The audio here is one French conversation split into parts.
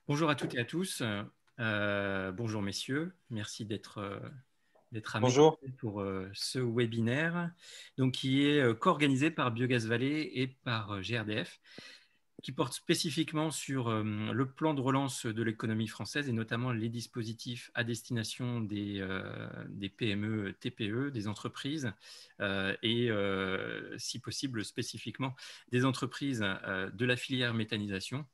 Bonjour à toutes et à tous. Bonjour messieurs, merci d'être à mes Bonjour. côtés pour ce webinaire donc, qui est co-organisé par Biogaz Vallée et par GRDF, qui porte spécifiquement sur le plan de relance de l'économie française et notamment les dispositifs à destination des PME, TPE, des entreprises et si possible spécifiquement des entreprises de la filière méthanisation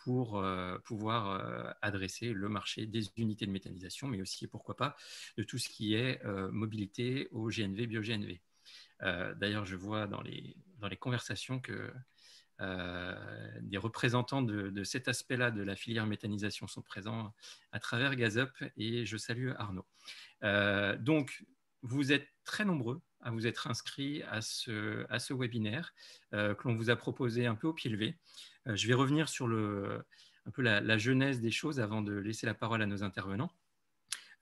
pour pouvoir adresser le marché des unités de méthanisation, mais aussi, pourquoi pas, de tout ce qui est mobilité au GNV, bio-GNV. D'ailleurs, je vois dans les conversations que des représentants de cet aspect-là de la filière méthanisation sont présents à travers GazUp et je salue Arnaud. Donc, vous êtes très nombreux à vous être inscrits à ce webinaire que l'on vous a proposé un peu au pied levé. Je vais revenir sur un peu la genèse des choses avant de laisser la parole à nos intervenants.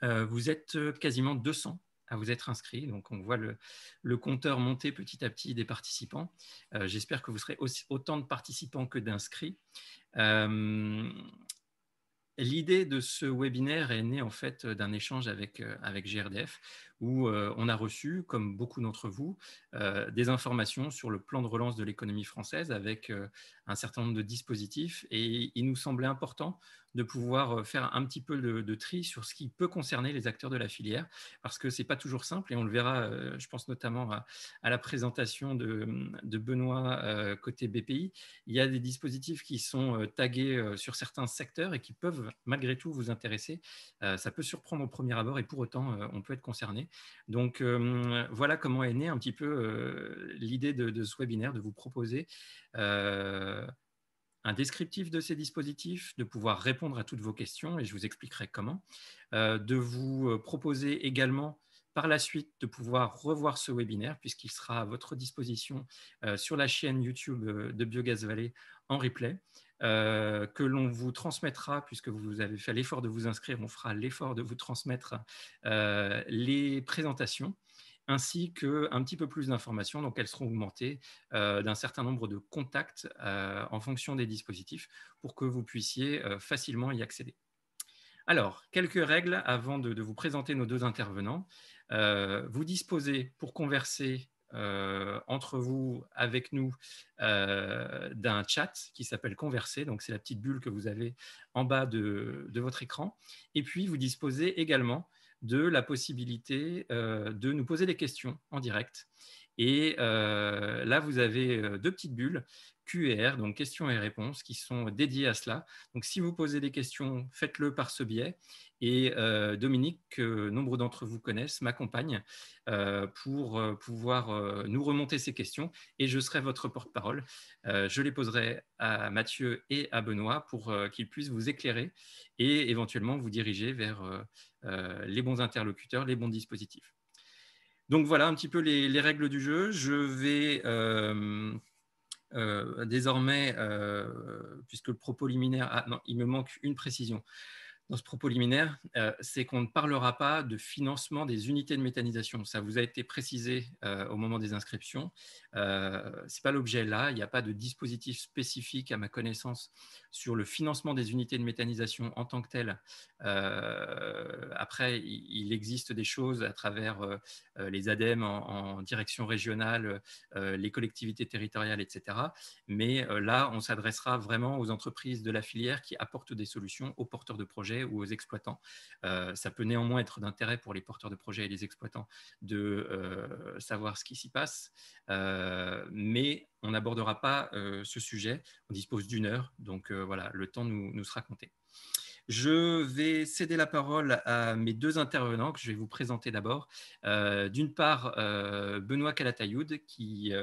Vous êtes quasiment 200 à vous être inscrits. Donc, on voit le compteur monter petit à petit des participants. J'espère que vous serez autant de participants que d'inscrits. L'idée de ce webinaire est née en fait d'un échange avec GRDF où on a reçu, comme beaucoup d'entre vous, des informations sur le plan de relance de l'économie française avec un certain nombre de dispositifs et il nous semblait important de pouvoir faire un petit peu de tri sur ce qui peut concerner les acteurs de la filière parce que ce n'est pas toujours simple et on le verra, je pense notamment à la présentation de Benoît côté BPI. Il y a des dispositifs qui sont tagués sur certains secteurs et qui peuvent malgré tout vous intéresser. Ça peut surprendre au premier abord et pour autant, on peut être concerné. Donc, voilà comment est née un petit peu l'idée de ce webinaire, de vous proposer un descriptif de ces dispositifs, de pouvoir répondre à toutes vos questions et je vous expliquerai comment, de vous proposer également par la suite de pouvoir revoir ce webinaire puisqu'il sera à votre disposition sur la chaîne YouTube de Biogaz Vallée en replay, que l'on vous transmettra, puisque vous avez fait l'effort de vous inscrire, on fera l'effort de vous transmettre les présentations ainsi qu'un petit peu plus d'informations. Donc, elles seront augmentées d'un certain nombre de contacts en fonction des dispositifs pour que vous puissiez facilement y accéder. Alors, quelques règles avant de vous présenter nos deux intervenants. Vous disposez pour converser entre vous, avec nous, d'un chat qui s'appelle Converser. Donc, c'est la petite bulle que vous avez en bas de votre écran. Et puis, vous disposez également de la possibilité de nous poser des questions en direct. Et là, vous avez deux petites bulles Q&R, donc questions et réponses, qui sont dédiées à cela. Donc, si vous posez des questions, faites-le par ce biais. Et Dominique, que nombre d'entre vous connaissent, m'accompagne pour pouvoir nous remonter ces questions. Et je serai votre porte-parole. Je les poserai à Mathieu et à Benoît pour qu'ils puissent vous éclairer et éventuellement vous diriger vers les bons interlocuteurs, les bons dispositifs. Donc voilà un petit peu les règles du jeu. Je vais désormais, puisque le propos liminaire… Ah non, il me manque une précision dans ce propos liminaire, c'est qu'on ne parlera pas de financement des unités de méthanisation. Ça vous a été précisé au moment des inscriptions. Ce n'est pas l'objet là. Il n'y a pas de dispositif spécifique, à ma connaissance, sur le financement des unités de méthanisation en tant que tel. Après, il existe des choses à travers les ADEME en direction régionale, les collectivités territoriales, etc. Mais là, on s'adressera vraiment aux entreprises de la filière qui apportent des solutions aux porteurs de projets ou aux exploitants. Ça peut néanmoins être d'intérêt pour les porteurs de projets et les exploitants de savoir ce qui s'y passe, mais on n'abordera pas ce sujet. On dispose d'une heure, donc voilà, le temps nous sera compté. Je vais céder la parole à mes deux intervenants que je vais vous présenter d'abord. D'une part, Benoît Calatayoud, qui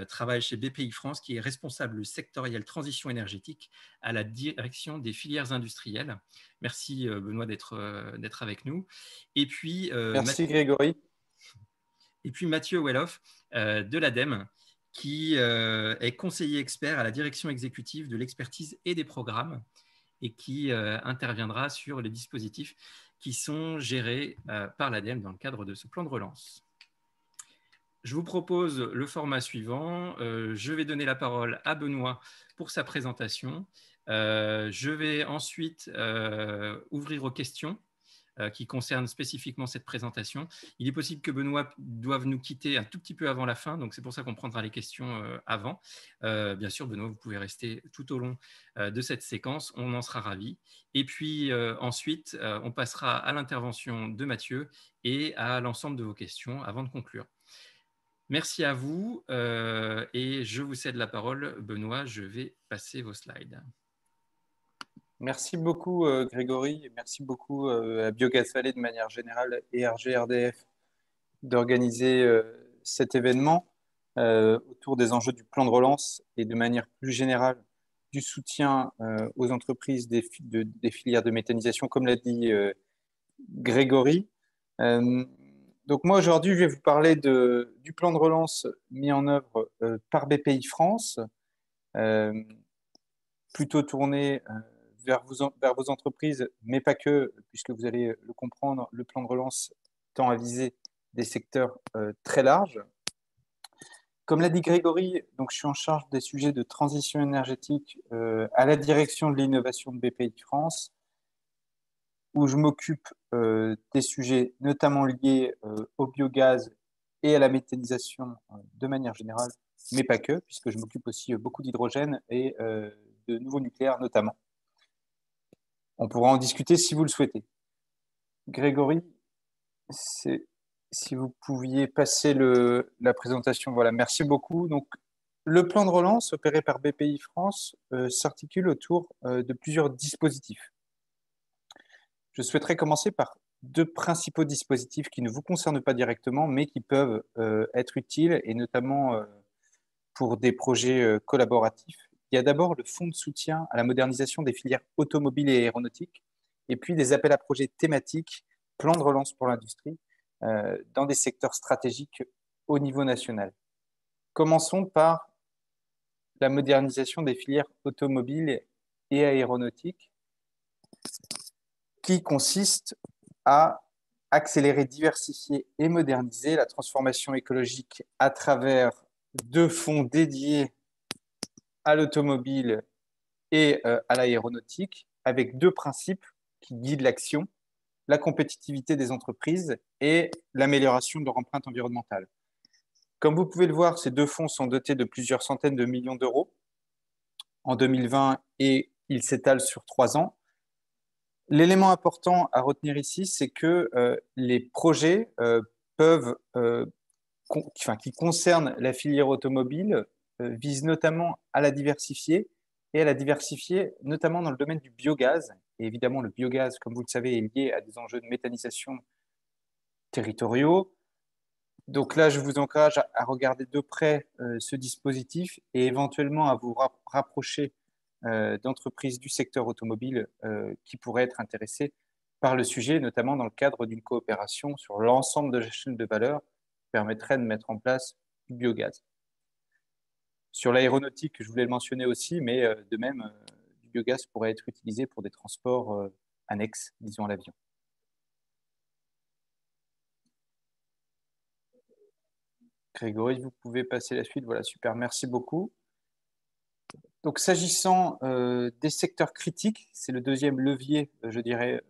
travaille chez BPI France, qui est responsable sectoriel transition énergétique à la direction des filières industrielles. Merci Benoît d'être avec nous. Et puis, Merci Grégory. Mathieu Welloff de l'ADEME, qui est conseiller expert à la direction exécutive de l'expertise et des programmes et qui interviendra sur les dispositifs qui sont gérés par l'ADEME dans le cadre de ce plan de relance. Je vous propose le format suivant. Je vais donner la parole à Benoît pour sa présentation. Je vais ensuite ouvrir aux questions qui concernent spécifiquement cette présentation. Il est possible que Benoît doive nous quitter un tout petit peu avant la fin, donc c'est pour ça qu'on prendra les questions avant. Bien sûr, Benoît, vous pouvez rester tout au long de cette séquence, on en sera ravis. Et puis ensuite, on passera à l'intervention de Mathieu et à l'ensemble de vos questions avant de conclure. Merci à vous et je vous cède la parole. Benoît, je vais passer vos slides. Merci beaucoup Grégory, et merci beaucoup à Biogaz Vallée de manière générale et RGRDF d'organiser cet événement autour des enjeux du plan de relance et de manière plus générale du soutien aux entreprises des filières de méthanisation, comme l'a dit Grégory. Donc moi aujourd'hui, je vais vous parler du plan de relance mis en œuvre par BPI France, plutôt tourné vers vos entreprises, mais pas que, puisque vous allez le comprendre, le plan de relance tend à viser des secteurs très larges. Comme l'a dit Grégory, donc je suis en charge des sujets de transition énergétique à la direction de l'innovation de BPI France, où je m'occupe des sujets notamment liés au biogaz et à la méthanisation de manière générale, mais pas que, puisque je m'occupe aussi beaucoup d'hydrogène et de nouveaux nucléaires notamment. On pourra en discuter si vous le souhaitez. Grégory, si vous pouviez passer la présentation. Voilà, merci beaucoup. Donc, le plan de relance opéré par BPI France s'articule autour de plusieurs dispositifs. Je souhaiterais commencer par deux principaux dispositifs qui ne vous concernent pas directement, mais qui peuvent être utiles, et notamment pour des projets collaboratifs. Il y a d'abord le fonds de soutien à la modernisation des filières automobiles et aéronautiques, et puis des appels à projets thématiques, plan de relance pour l'industrie, dans des secteurs stratégiques au niveau national. Commençons par la modernisation des filières automobiles et aéronautiques, qui consiste à accélérer, diversifier et moderniser la transformation écologique à travers deux fonds dédiés à l'automobile et à l'aéronautique, avec deux principes qui guident l'action: la compétitivité des entreprises et l'amélioration de leur empreinte environnementale. Comme vous pouvez le voir, ces deux fonds sont dotés de plusieurs centaines de millions d'euros en 2020 et ils s'étalent sur 3 ans. L'élément important à retenir ici, c'est que les projets qui concernent la filière automobile visent notamment à la diversifier, et à la diversifier notamment dans le domaine du biogaz. Et évidemment, le biogaz, comme vous le savez, est lié à des enjeux de méthanisation territoriaux. Donc là, je vous encourage à regarder de près ce dispositif et éventuellement à vous rapprocher d'entreprises du secteur automobile qui pourraient être intéressées par le sujet, notamment dans le cadre d'une coopération sur l'ensemble de la chaîne de valeur qui permettrait de mettre en place du biogaz. Sur l'aéronautique, je voulais le mentionner aussi, mais de même, du biogaz pourrait être utilisé pour des transports annexes, disons à l'avion. Grégory, vous pouvez passer la suite. Voilà, super, merci beaucoup. Donc, s'agissant des secteurs critiques, c'est le deuxième levier, je dirais,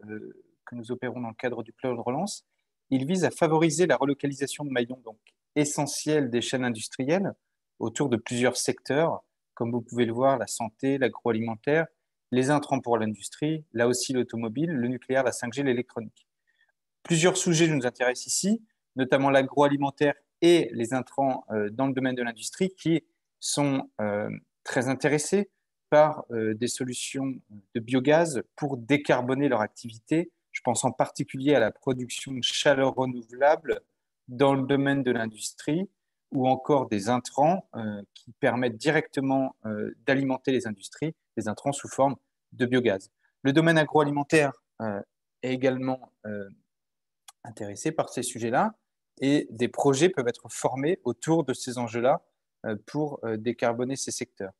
que nous opérons dans le cadre du plan de relance. Il vise à favoriser la relocalisation de maillons donc essentiels des chaînes industrielles autour de plusieurs secteurs, comme vous pouvez le voir, la santé, l'agroalimentaire, les intrants pour l'industrie, là aussi l'automobile, le nucléaire, la 5G, l'électronique. Plusieurs sujets nous intéressent ici, notamment l'agroalimentaire et les intrants dans le domaine de l'industrie, qui sont très intéressés par des solutions de biogaz pour décarboner leur activité. Je pense en particulier à la production de chaleur renouvelable dans le domaine de l'industrie, ou encore des intrants qui permettent directement d'alimenter les industries, des intrants sous forme de biogaz. Le domaine agroalimentaire est également intéressé par ces sujets-là, et des projets peuvent être formés autour de ces enjeux-là pour décarboner ces secteurs.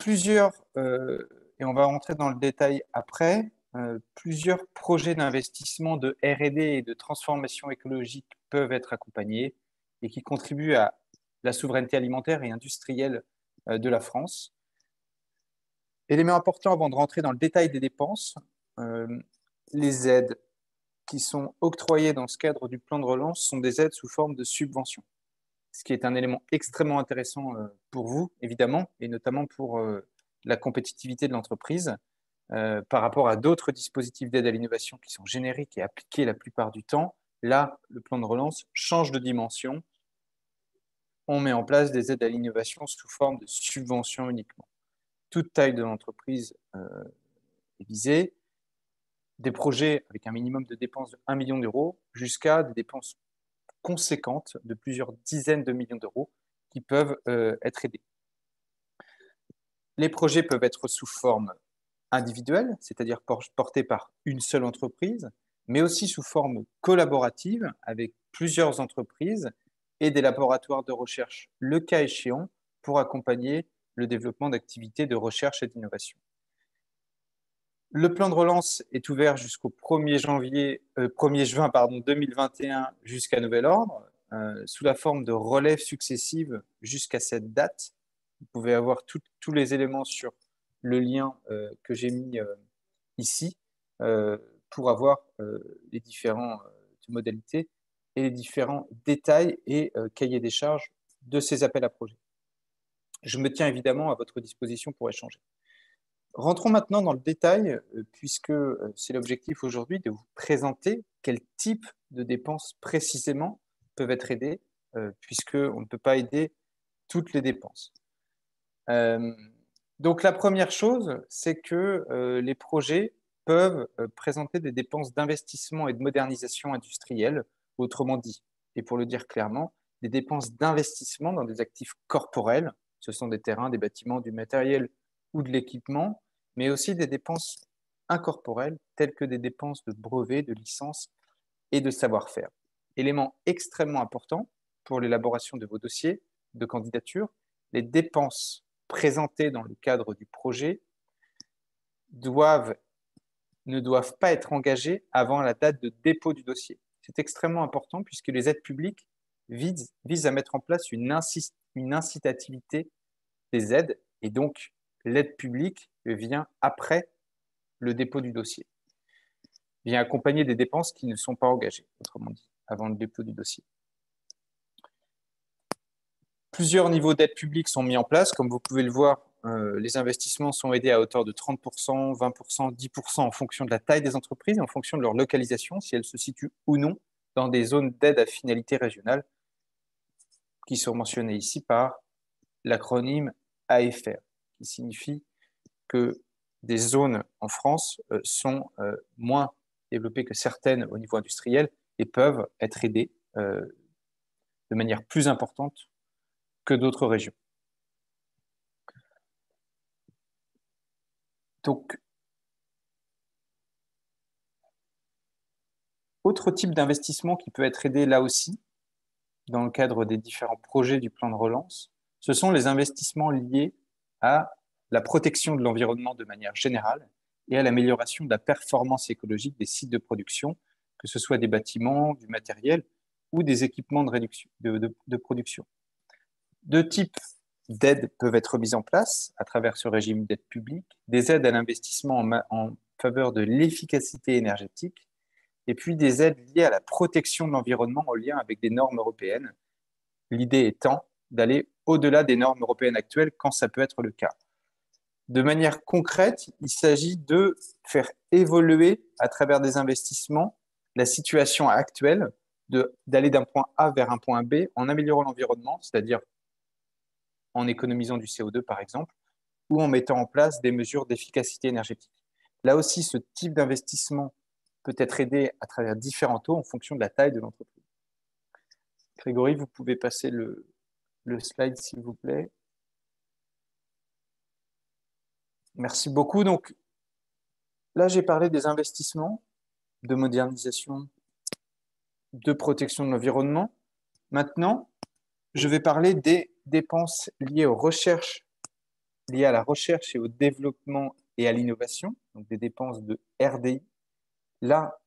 Et on va rentrer dans le détail après, plusieurs projets d'investissement de R&D et de transformation écologique peuvent être accompagnés et qui contribuent à la souveraineté alimentaire et industrielle de la France. Élément important avant de rentrer dans le détail des dépenses, les aides qui sont octroyées dans ce cadre du plan de relance sont des aides sous forme de subventions, ce qui est un élément extrêmement intéressant pour vous, évidemment, et notamment pour la compétitivité de l'entreprise par rapport à d'autres dispositifs d'aide à l'innovation qui sont génériques et appliqués la plupart du temps. Là, le plan de relance change de dimension. On met en place des aides à l'innovation sous forme de subventions uniquement. Toute taille de l'entreprise est visée, des projets avec un minimum de dépenses de 1 million d'euros jusqu'à des dépenses conséquentes de plusieurs dizaines de millions d'euros qui peuvent être aidés. Les projets peuvent être sous forme individuelle, c'est-à-dire portés par une seule entreprise, mais aussi sous forme collaborative avec plusieurs entreprises et des laboratoires de recherche, le cas échéant, pour accompagner le développement d'activités de recherche et d'innovation. Le plan de relance est ouvert jusqu'au 1er juin 2021 jusqu'à nouvel ordre, sous la forme de relèves successives jusqu'à cette date. Vous pouvez avoir tous les éléments sur le lien que j'ai mis ici pour avoir les différentes modalités et les différents détails et cahiers des charges de ces appels à projets. Je me tiens évidemment à votre disposition pour échanger. Rentrons maintenant dans le détail, puisque c'est l'objectif aujourd'hui de vous présenter quel type de dépenses précisément peuvent être aidées, puisqu'on ne peut pas aider toutes les dépenses. Donc la première chose, c'est que les projets peuvent présenter des dépenses d'investissement et de modernisation industrielle, autrement dit, et pour le dire clairement, des dépenses d'investissement dans des actifs corporels, ce sont des terrains, des bâtiments, du matériel ou de l'équipement, mais aussi des dépenses incorporelles, telles que des dépenses de brevets, de licences et de savoir-faire. Élément extrêmement important pour l'élaboration de vos dossiers de candidature, les dépenses présentées dans le cadre du projet ne doivent pas être engagées avant la date de dépôt du dossier. C'est extrêmement important puisque les aides publiques visent à mettre en place une incitativité des aides et donc l'aide publique vient après le dépôt du dossier, vient accompagner des dépenses qui ne sont pas engagées, autrement dit, avant le dépôt du dossier. Plusieurs niveaux d'aide publique sont mis en place. Comme vous pouvez le voir, les investissements sont aidés à hauteur de 30%, 20%, 10% en fonction de la taille des entreprises et en fonction de leur localisation, si elles se situent ou non dans des zones d'aide à finalité régionale qui sont mentionnées ici par l'acronyme AFR, qui signifie que des zones en France sont moins développées que certaines au niveau industriel et peuvent être aidées de manière plus importante que d'autres régions. Donc, autre type d'investissement qui peut être aidé là aussi, dans le cadre des différents projets du plan de relance, ce sont les investissements liés à la protection de l'environnement de manière générale et à l'amélioration de la performance écologique des sites de production, que ce soit des bâtiments, du matériel ou des équipements de production. Deux types d'aides peuvent être mises en place à travers ce régime d'aide publique, des aides à l'investissement en faveur de l'efficacité énergétique et puis des aides liées à la protection de l'environnement en lien avec des normes européennes. L'idée étant d'aller au-delà des normes européennes actuelles quand ça peut être le cas. De manière concrète, il s'agit de faire évoluer à travers des investissements la situation actuelle, d'aller d'un point A vers un point B en améliorant l'environnement, c'est-à-dire en économisant du CO2 par exemple, ou en mettant en place des mesures d'efficacité énergétique. Là aussi, ce type d'investissement peut être aidé à travers différents taux en fonction de la taille de l'entreprise. Grégory, vous pouvez passer le slide, s'il vous plaît. Merci beaucoup. Donc, là, j'ai parlé des investissements de modernisation, de protection de l'environnement. Maintenant, je vais parler des dépenses liées aux recherches, liées à la recherche et au développement et à l'innovation, donc des dépenses de RDI. Là,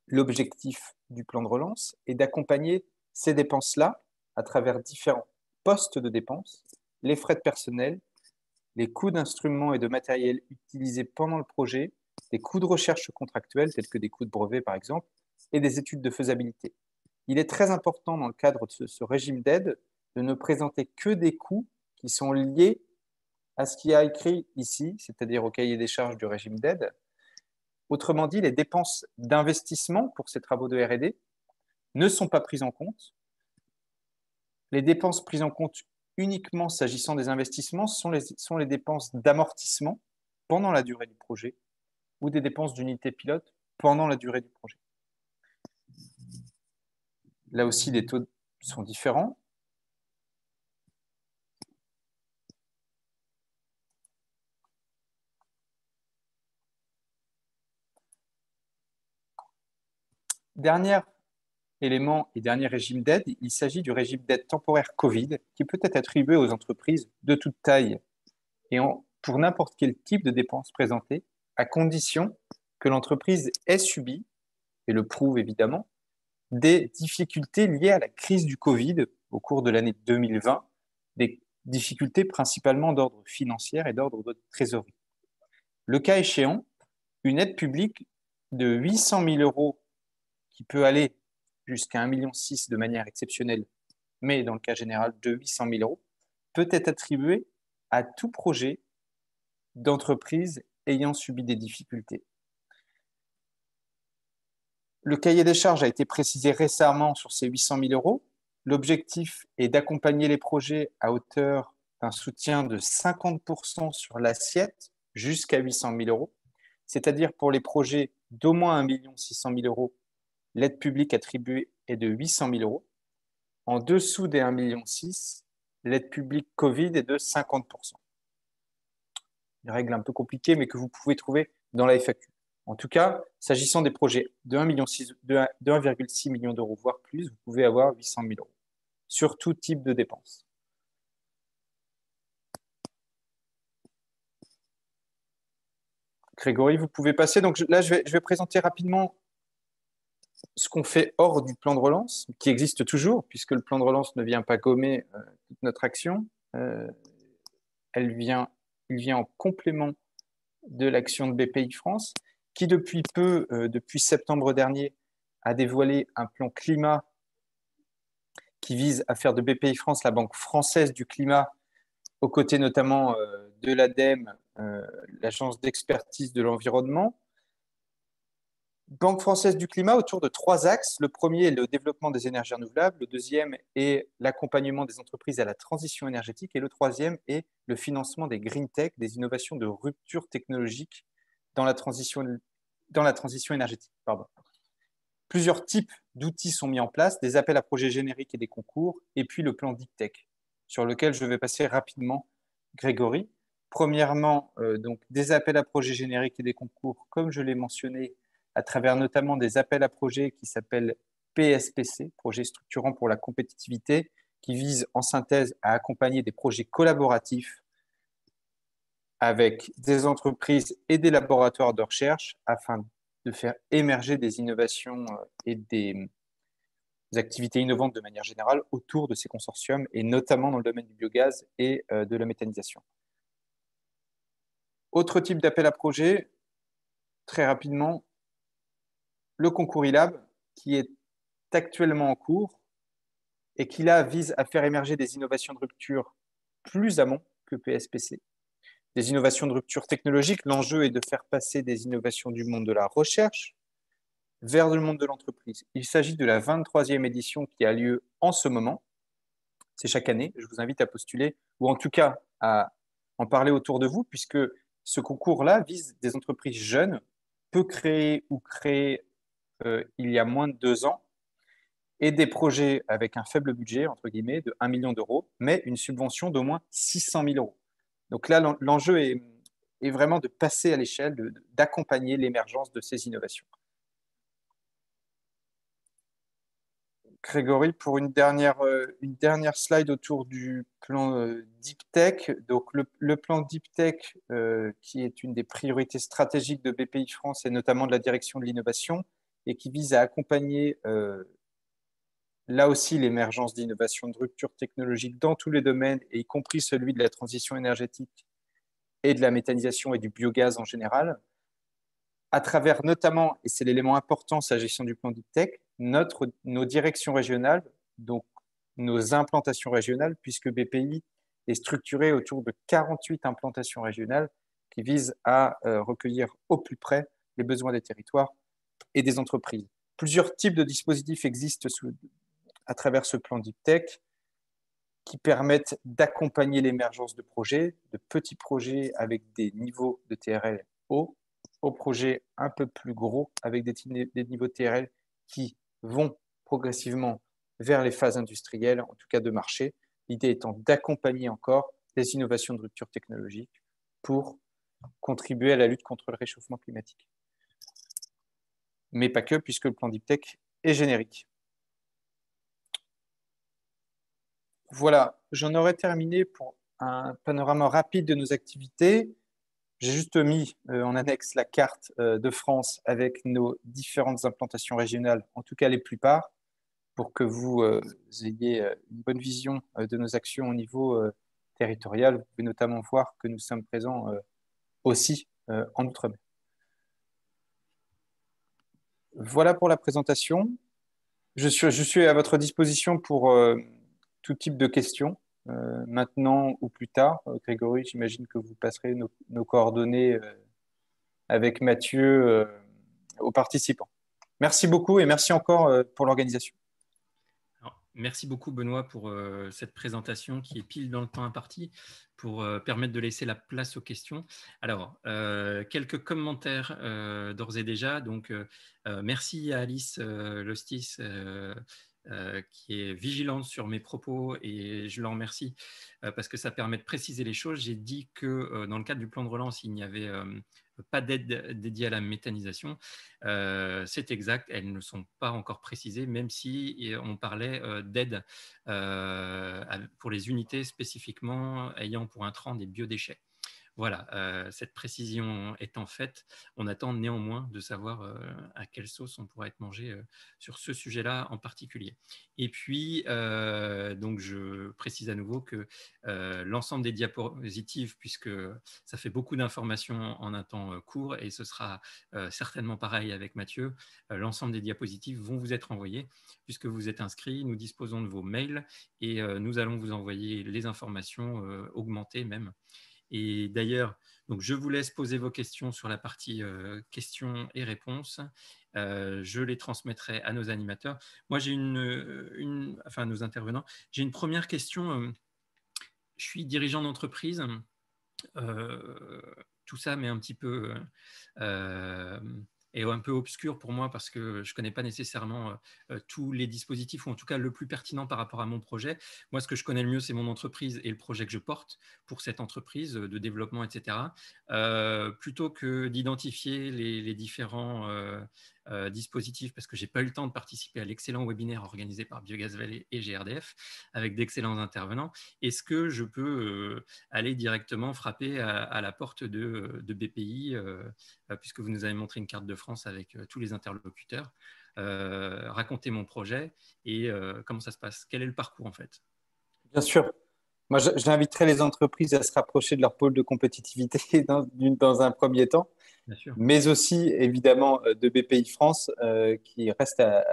l'objectif du plan de relance est d'accompagner ces dépenses-là à travers différents postes de dépenses, les frais de personnel, les coûts d'instruments et de matériel utilisés pendant le projet, des coûts de recherche contractuels, tels que des coûts de brevet par exemple, et des études de faisabilité. Il est très important dans le cadre de ce régime d'aide de ne présenter que des coûts qui sont liés à ce qui a écrit ici, c'est-à-dire au cahier des charges du régime d'aide. Autrement dit, les dépenses d'investissement pour ces travaux de R&D ne sont pas prises en compte. Les dépenses prises en compte uniquement s'agissant des investissements sont les dépenses d'amortissement pendant la durée du projet ou des dépenses d'unité pilote pendant la durée du projet. Là aussi, les taux sont différents. Dernier élément et dernier régime d'aide, il s'agit du régime d'aide temporaire Covid qui peut être attribué aux entreprises de toute taille et pour n'importe quel type de dépenses présentées, à condition que l'entreprise ait subi, et le prouve évidemment, des difficultés liées à la crise du Covid au cours de l'année 2020, des difficultés principalement d'ordre financier et d'ordre de trésorerie. Le cas échéant, une aide publique de 800 000 euros qui peut aller jusqu'à 1,6 million de manière exceptionnelle, mais dans le cas général de 800 000 euros, peut être attribuée à tout projet d'entreprise ayant subi des difficultés. Le cahier des charges a été précisé récemment sur ces 800 000 euros. L'objectif est d'accompagner les projets à hauteur d'un soutien de 50% sur l'assiette jusqu'à 800 000 euros, c'est-à-dire pour les projets d'au moins 1,6 million euros, l'aide publique attribuée est de 800 000 euros. En dessous des 1,6 million, l'aide publique Covid est de 50%. Une règle un peu compliquée, mais que vous pouvez trouver dans la FAQ. En tout cas, s'agissant des projets de 1,6 million d'euros, voire plus, vous pouvez avoir 800 000 euros sur tout type de dépenses. Grégory, vous pouvez passer. Donc là, je vais présenter rapidement ce qu'on fait hors du plan de relance, qui existe toujours, puisque le plan de relance ne vient pas gommer toute notre action. Il vient en complément de l'action de BPI France, qui depuis peu, depuis septembre dernier, a dévoilé un plan climat qui vise à faire de BPI France la banque française du climat, aux côtés notamment de l'ADEME, l'Agence d'expertise de l'environnement. Banque française du climat autour de 3 axes. Le premier est le développement des énergies renouvelables, le deuxième est l'accompagnement des entreprises à la transition énergétique et le troisième est le financement des green tech, des innovations de rupture technologique dans la transition énergétique. Plusieurs types d'outils sont mis en place, des appels à projets génériques et des concours, et puis le plan Deep Tech, sur lequel je vais passer rapidement, Grégory. Premièrement, donc des appels à projets génériques et des concours, comme je l'ai mentionné, à travers notamment des appels à projets qui s'appellent PSPC, Projets structurants pour la compétitivité, qui visent en synthèse à accompagner des projets collaboratifs avec des entreprises et des laboratoires de recherche afin de faire émerger des innovations et des activités innovantes de manière générale autour de ces consortiums, et notamment dans le domaine du biogaz et de la méthanisation. Autre type d'appel à projet, très rapidement, le concours ILAB, qui est actuellement en cours et qui là vise à faire émerger des innovations de rupture plus amont que PSPC. Des innovations de rupture technologique, l'enjeu est de faire passer des innovations du monde de la recherche vers le monde de l'entreprise. Il s'agit de la 23e édition qui a lieu en ce moment. C'est chaque année. Je vous invite à postuler, ou en tout cas à en parler autour de vous, puisque ce concours-là vise des entreprises jeunes, peu créées ou créées il y a moins de 2 ans, et des projets avec un faible budget, entre guillemets, de 1 million d'euros, mais une subvention d'au moins 600 000 euros. Donc là, l'enjeu est vraiment de passer à l'échelle, d'accompagner l'émergence de ces innovations. Grégory, pour une dernière slide autour du plan Deep Tech. Donc, le plan Deep Tech, qui est une des priorités stratégiques de BPI France et notamment de la direction de l'innovation, et qui vise à accompagner là aussi l'émergence d'innovations de rupture technologique dans tous les domaines, et y compris celui de la transition énergétique et de la méthanisation et du biogaz en général, à travers notamment, et c'est l'élément important, sa gestion du plan Deep Tech, nos directions régionales, donc nos implantations régionales, puisque BPI est structuré autour de 48 implantations régionales qui visent à recueillir au plus près les besoins des territoires et des entreprises. Plusieurs types de dispositifs existent à travers ce plan Deep Tech qui permettent d'accompagner l'émergence de projets, de petits projets avec des niveaux de TRL hauts, aux projets un peu plus gros avec des niveaux de TRL qui vont progressivement vers les phases industrielles, en tout cas de marché. L'idée étant d'accompagner encore les innovations de rupture technologique pour contribuer à la lutte contre le réchauffement climatique. Mais pas que, puisque le plan Deep Tech est générique. Voilà, j'en aurais terminé pour un panorama rapide de nos activités. J'ai juste mis en annexe la carte de France avec nos différentes implantations régionales, en tout cas les plupart, pour que vous ayez une bonne vision de nos actions au niveau territorial. Vous pouvez notamment voir que nous sommes présents aussi en Outre-mer. Voilà pour la présentation. Je suis à votre disposition pour tout type de questions, maintenant ou plus tard. Grégory, j'imagine que vous passerez nos coordonnées avec Mathieu aux participants. Merci beaucoup et merci encore pour l'organisation. Merci beaucoup, Benoît, pour cette présentation qui est pile dans le temps imparti pour permettre de laisser la place aux questions. Alors, quelques commentaires d'ores et déjà. Donc, merci à Alice Lostis qui est vigilante sur mes propos et je l'en remercie parce que ça permet de préciser les choses. J'ai dit que dans le cadre du plan de relance, il n'y avait pas d'aide dédiée à la méthanisation. C'est exact, elles ne sont pas encore précisées, même si on parlait d'aide pour les unités spécifiquement ayant pour intrant des biodéchets. Voilà, cette précision étant faite, on attend néanmoins de savoir à quelle sauce on pourra être mangé sur ce sujet-là en particulier. Et puis, donc je précise à nouveau que l'ensemble des diapositives, puisque ça fait beaucoup d'informations en un temps court, et ce sera certainement pareil avec Mathieu, l'ensemble des diapositives vont vous être envoyées, puisque vous êtes inscrits, nous disposons de vos mails, et nous allons vous envoyer les informations augmentées même. Et d'ailleurs, donc je vous laisse poser vos questions sur la partie questions et réponses. Je les transmettrai à nos animateurs. Moi, j'ai enfin nos intervenants. J'ai une première question. Je suis dirigeant d'entreprise. Tout ça m'est un petit peu et un peu obscur pour moi parce que je ne connais pas nécessairement tous les dispositifs ou en tout cas le plus pertinent par rapport à mon projet. Moi, ce que je connais le mieux, c'est mon entreprise et le projet que je porte pour cette entreprise de développement, etc. Plutôt que d'identifier les différents dispositifs, parce que je n'ai pas eu le temps de participer à l'excellent webinaire organisé par Biogaz Valley et GRDF avec d'excellents intervenants, est-ce que je peux aller directement frapper à la porte de BPI, puisque vous nous avez montré une carte de France avec tous les interlocuteurs, raconter mon projet et comment ça se passe? Quel est le parcours en fait? Bien sûr. Moi, j'inviterai les entreprises à se rapprocher de leur pôle de compétitivité dans un premier temps, Bien sûr. mais aussi évidemment de BPI France qui reste à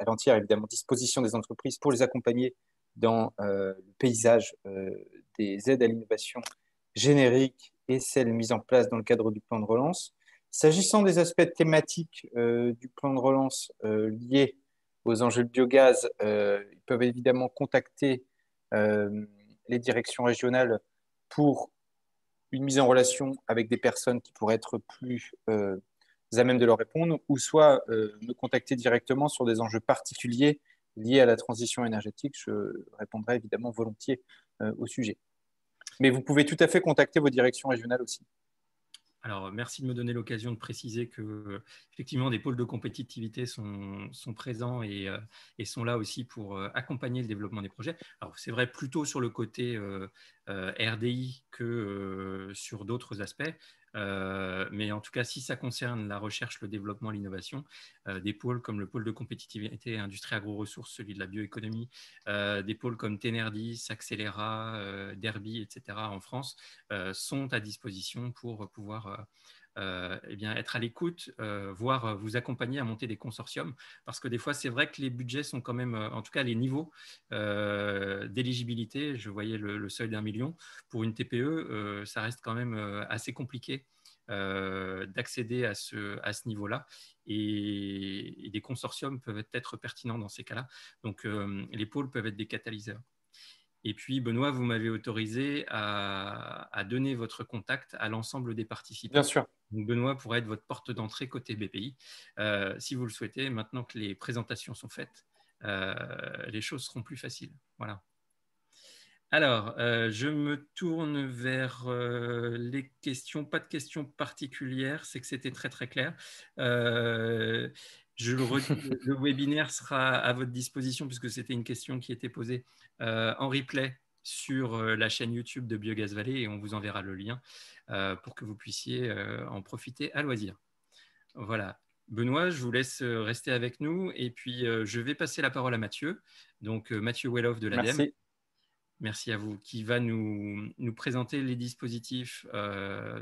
l'entière évidemment disposition des entreprises pour les accompagner dans le paysage des aides à l'innovation génériques et celles mises en place dans le cadre du plan de relance. S'agissant des aspects thématiques du plan de relance liés aux enjeux de biogaz, ils peuvent évidemment contacter les directions régionales pour une mise en relation avec des personnes qui pourraient être plus à même de leur répondre, ou soit me contacter directement sur des enjeux particuliers liés à la transition énergétique. Je répondrai évidemment volontiers au sujet. Mais vous pouvez tout à fait contacter vos directions régionales aussi. Alors, merci de me donner l'occasion de préciser que, effectivement, des pôles de compétitivité sont présents et sont là aussi pour accompagner le développement des projets. Alors, c'est vrai plutôt sur le côté RDI que sur d'autres aspects. Mais en tout cas, si ça concerne la recherche, le développement, l'innovation, des pôles comme le pôle de compétitivité et industrie agro-ressources, celui de la bioéconomie, des pôles comme Tenerdis, Accélera, Derby, etc. en France, sont à disposition pour pouvoir eh bien, être à l'écoute, voire vous accompagner à monter des consortiums. Parce que des fois, c'est vrai que les budgets sont quand même, en tout cas les niveaux d'éligibilité, je voyais le seuil d'1 million, pour une TPE, ça reste quand même assez compliqué d'accéder à ce niveau-là. Et des consortiums peuvent être pertinents dans ces cas-là. Donc, les pôles peuvent être des catalyseurs. Et puis, Benoît, vous m'avez autorisé à donner votre contact à l'ensemble des Bien participants. sûr. Donc, Benoît pourra être votre porte d'entrée côté BPI. Si vous le souhaitez, maintenant que les présentations sont faites, les choses seront plus faciles. Voilà. Alors, je me tourne vers les questions. Pas de questions particulières, c'est que c'était très très clair. Je le redis, le webinaire sera à votre disposition puisque c'était une question qui était posée en replay sur la chaîne YouTube de Biogaz Vallée et on vous enverra le lien pour que vous puissiez en profiter à loisir. Voilà. Benoît, je vous laisse rester avec nous et puis je vais passer la parole à Mathieu, donc Mathieu Welloff de l'ADEME. Merci. Merci à vous, qui va nous présenter les dispositifs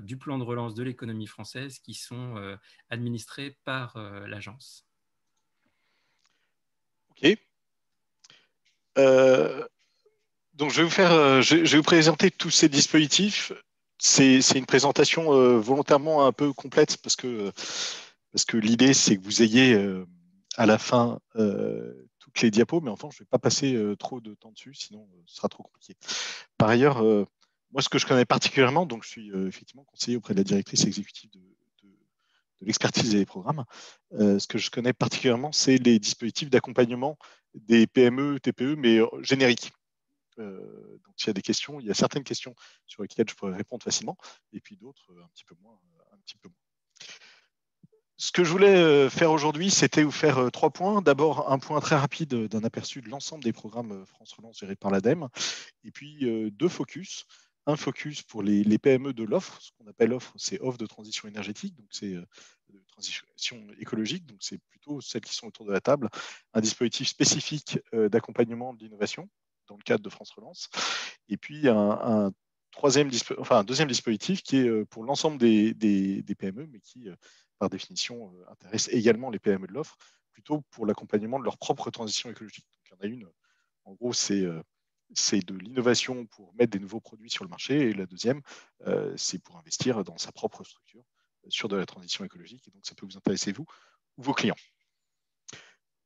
du plan de relance de l'économie française qui sont administrés par l'agence. OK. Donc, je vais vous présenter tous ces dispositifs. C'est une présentation volontairement un peu complète parce que l'idée, c'est que vous ayez à la fin toutes les diapos, mais enfin, je ne vais pas passer trop de temps dessus, sinon ce sera trop compliqué. Par ailleurs, moi, ce que je connais particulièrement, donc je suis effectivement conseiller auprès de la directrice exécutive de l'expertise et des programmes. Ce que je connais particulièrement, c'est les dispositifs d'accompagnement des PME, TPE, mais génériques. Donc, s'il y a des questions, il y a certaines questions sur lesquelles je pourrais répondre facilement, et puis d'autres un petit peu moins. Ce que je voulais faire aujourd'hui, c'était vous faire 3 points. D'abord, un point très rapide d'un aperçu de l'ensemble des programmes France Relance gérés par l'ADEME, et puis 2 focus. Un focus pour les PME de l'offre. Ce qu'on appelle offre, c'est offre de transition énergétique, donc c'est de transition écologique, donc c'est plutôt celles qui sont autour de la table. Un dispositif spécifique d'accompagnement de l'innovation dans le cadre de France Relance. Et puis un deuxième dispositif qui est pour l'ensemble des PME, mais qui, par définition, intéresse également les PME de l'offre, plutôt pour l'accompagnement de leur propre transition écologique. Donc, il y en a une, en gros, c'est de l'innovation pour mettre des nouveaux produits sur le marché, et la deuxième, c'est pour investir dans sa propre structure sur de la transition écologique. Et donc, ça peut vous intéresser, vous ou vos clients.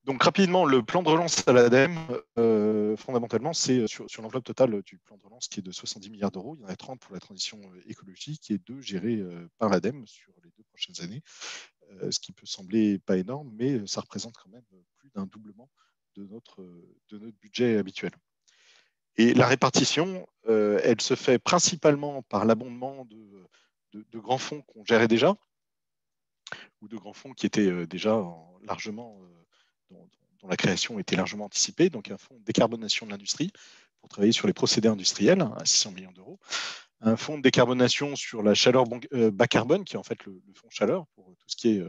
Donc rapidement, le plan de relance à l'ADEME, fondamentalement, c'est sur l'enveloppe totale du plan de relance qui est de 70 milliards d'euros. Il y en a 30 pour la transition écologique et 2 gérés par l'ADEME sur les 2 prochaines années, ce qui peut sembler pas énorme, mais ça représente quand même plus d'un doublement de notre budget habituel. Et la répartition, elle se fait principalement par l'abondement de grands fonds qu'on gérait déjà, ou de grands fonds qui étaient déjà largement dont la création était largement anticipée, donc un fonds de décarbonation de l'industrie pour travailler sur les procédés industriels à 600 millions d'euros, un fonds de décarbonation sur la chaleur bas carbone, qui est en fait le fonds chaleur pour tout ce qui est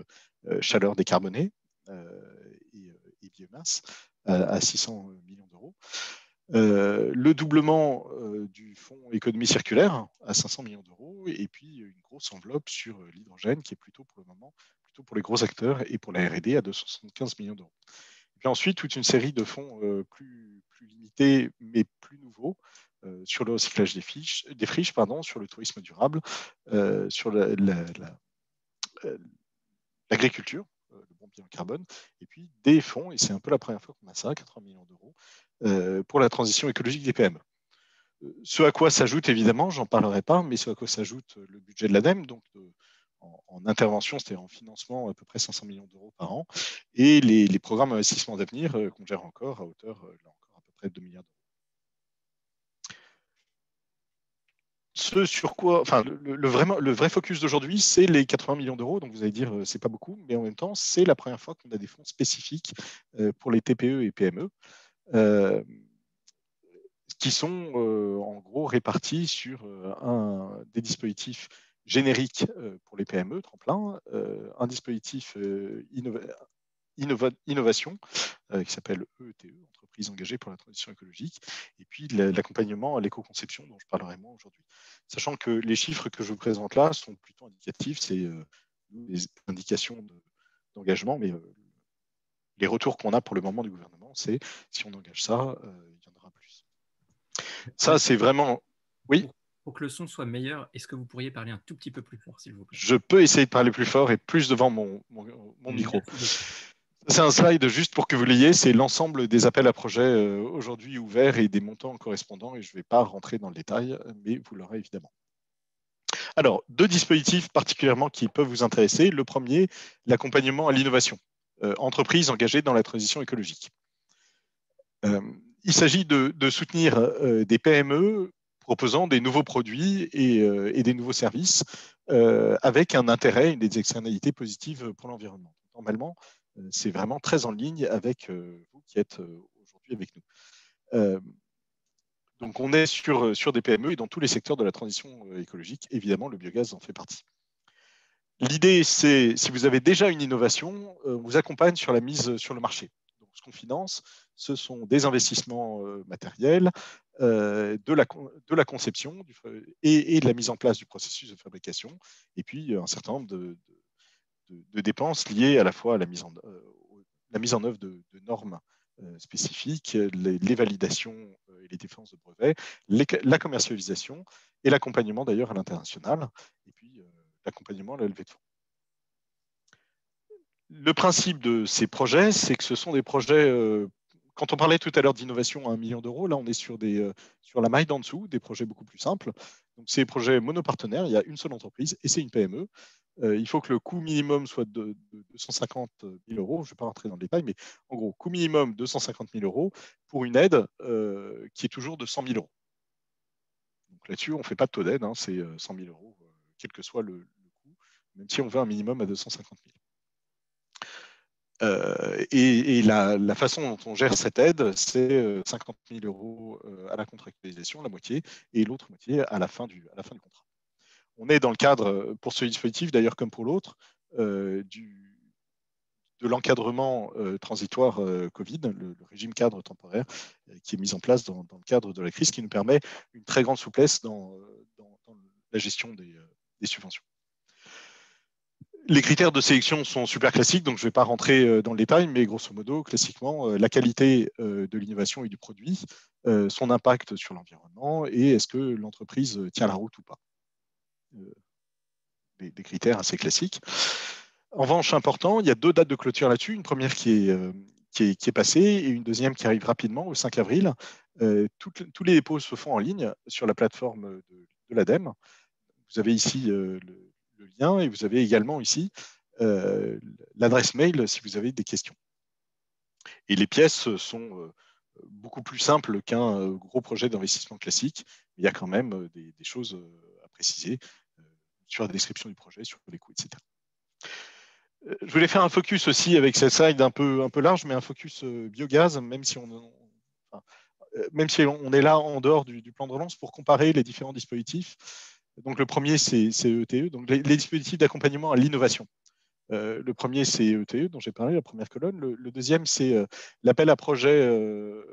chaleur décarbonée et biomasse à 600 millions d'euros. Le doublement du fonds économie circulaire à 500 millions d'euros, et puis une grosse enveloppe sur l'hydrogène qui est plutôt pour le moment plutôt pour les gros acteurs et pour la R&D à 275 millions d'euros. Et puis ensuite, toute une série de fonds plus limités mais plus nouveaux sur le recyclage des friches, sur le tourisme durable, sur l'agriculture, le bon bilan carbone, et puis des fonds, et c'est un peu la première fois qu'on a ça, 80 millions d'euros, pour la transition écologique des PME. Ce à quoi s'ajoute évidemment, j'en parlerai pas, mais ce à quoi s'ajoute le budget de l'ADEME, donc en intervention, c'est-à-dire en financement à peu près 500 millions d'euros par an, et les programmes d'investissement d'avenir qu'on gère encore à hauteur, là encore, à peu près 2 milliards d'euros. Ce sur quoi, enfin, le vrai focus d'aujourd'hui, c'est les 80 millions d'euros. Donc vous allez dire, c'est pas beaucoup, mais en même temps, c'est la première fois qu'on a des fonds spécifiques pour les TPE et PME. qui sont en gros répartis sur des dispositifs génériques pour les PME, tremplin, un dispositif innovation qui s'appelle EETE, Entreprise engagée pour la transition écologique, et puis l'accompagnement à l'éco-conception dont je parlerai moi aujourd'hui. Sachant que les chiffres que je vous présente là sont plutôt indicatifs, c'est des indications d'engagement, mais les retours qu'on a pour le moment du gouvernement, c'est si on engage ça, il y en aura plus. Ça, c'est vraiment... Oui. Pour que le son soit meilleur, est-ce que vous pourriez parler un tout petit peu plus fort, s'il vous plaît? Je peux essayer de parler plus fort et plus devant mon micro. C'est un slide juste pour que vous l'ayez, c'est l'ensemble des appels à projets aujourd'hui ouverts et des montants correspondants, et je ne vais pas rentrer dans le détail, mais vous l'aurez évidemment. Alors, 2 dispositifs particulièrement qui peuvent vous intéresser. Le premier, l'accompagnement à l'innovation, entreprises engagées dans la transition écologique. Il s'agit de soutenir des PME proposant des nouveaux produits et des nouveaux services avec un intérêt et des externalités positives pour l'environnement. Normalement, c'est vraiment très en ligne avec vous qui êtes aujourd'hui avec nous. Donc, on est sur des PME et dans tous les secteurs de la transition écologique. Évidemment, le biogaz en fait partie. L'idée, c'est, si vous avez déjà une innovation, on vous accompagne sur la mise sur le marché. Donc, ce qu'on finance, ce sont des investissements matériels, de la conception et de la mise en place du processus de fabrication, et puis un certain nombre de dépenses liées à la fois à la mise en œuvre de normes spécifiques, les validations et les défenses de brevets, la commercialisation et l'accompagnement d'ailleurs à l'international, et puis l'accompagnement à la levée de fonds. Le principe de ces projets, c'est que ce sont des projets, quand on parlait tout à l'heure d'innovation à 1 million d'euros, là on est sur la maille d'en dessous, des projets beaucoup plus simples. Donc c'est des projets monopartenaires, il y a une seule entreprise et c'est une PME. Il faut que le coût minimum soit de 250 000 euros. Je ne vais pas rentrer dans le détail, mais en gros, coût minimum 250 000 euros pour une aide qui est toujours de 100 000 euros. Donc là-dessus, on ne fait pas de taux d'aide, hein, c'est 100 000 euros, quel que soit le coût, même si on veut un minimum à 250 000. Et la façon dont on gère cette aide, c'est 50 000 euros à la contractualisation, la moitié, et l'autre moitié à la fin du contrat. On est dans le cadre, pour ce dispositif d'ailleurs comme pour l'autre, de l'encadrement transitoire Covid, le régime cadre temporaire qui est mis en place dans le cadre de la crise, qui nous permet une très grande souplesse dans la gestion des subventions. Les critères de sélection sont super classiques, donc je ne vais pas rentrer dans le détail, mais grosso modo, classiquement, la qualité de l'innovation et du produit, son impact sur l'environnement et est-ce que l'entreprise tient la route ou pas. Des critères assez classiques. En revanche, important, il y a 2 dates de clôture là-dessus, une première qui est passée et une deuxième qui arrive rapidement, au 5 avril. Tous les dépôts se font en ligne sur la plateforme de l'ADEME. Vous avez ici le lien et vous avez également ici l'adresse mail si vous avez des questions. Et les pièces sont beaucoup plus simples qu'un gros projet d'investissement classique. Il y a quand même des choses à préciser sur la description du projet, sur les coûts, etc. Je voulais faire un focus aussi avec cette slide un peu large, mais un focus biogaz, même si on est là en dehors du plan de relance pour comparer les différents dispositifs. Donc le premier, c'est EETE, donc les dispositifs d'accompagnement à l'innovation. Le premier, c'est EETE, dont j'ai parlé, la première colonne. Le deuxième, c'est l'appel à projet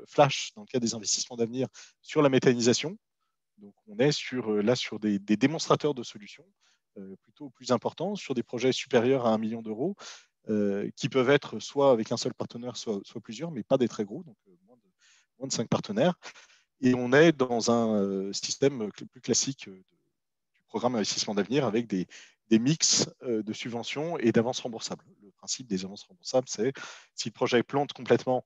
Flash, dans le cadre des investissements d'avenir, sur la méthanisation. Donc on est sur des démonstrateurs de solutions, plutôt plus importants, sur des projets supérieurs à 1 million d'euros, qui peuvent être soit avec un seul partenaire, soit plusieurs, mais pas des très gros, donc moins de 5 partenaires. Et on est dans un système plus classique du programme d'investissement d'avenir avec des mix de subventions et d'avances remboursables. Le principe des avances remboursables, c'est si le projet plante complètement,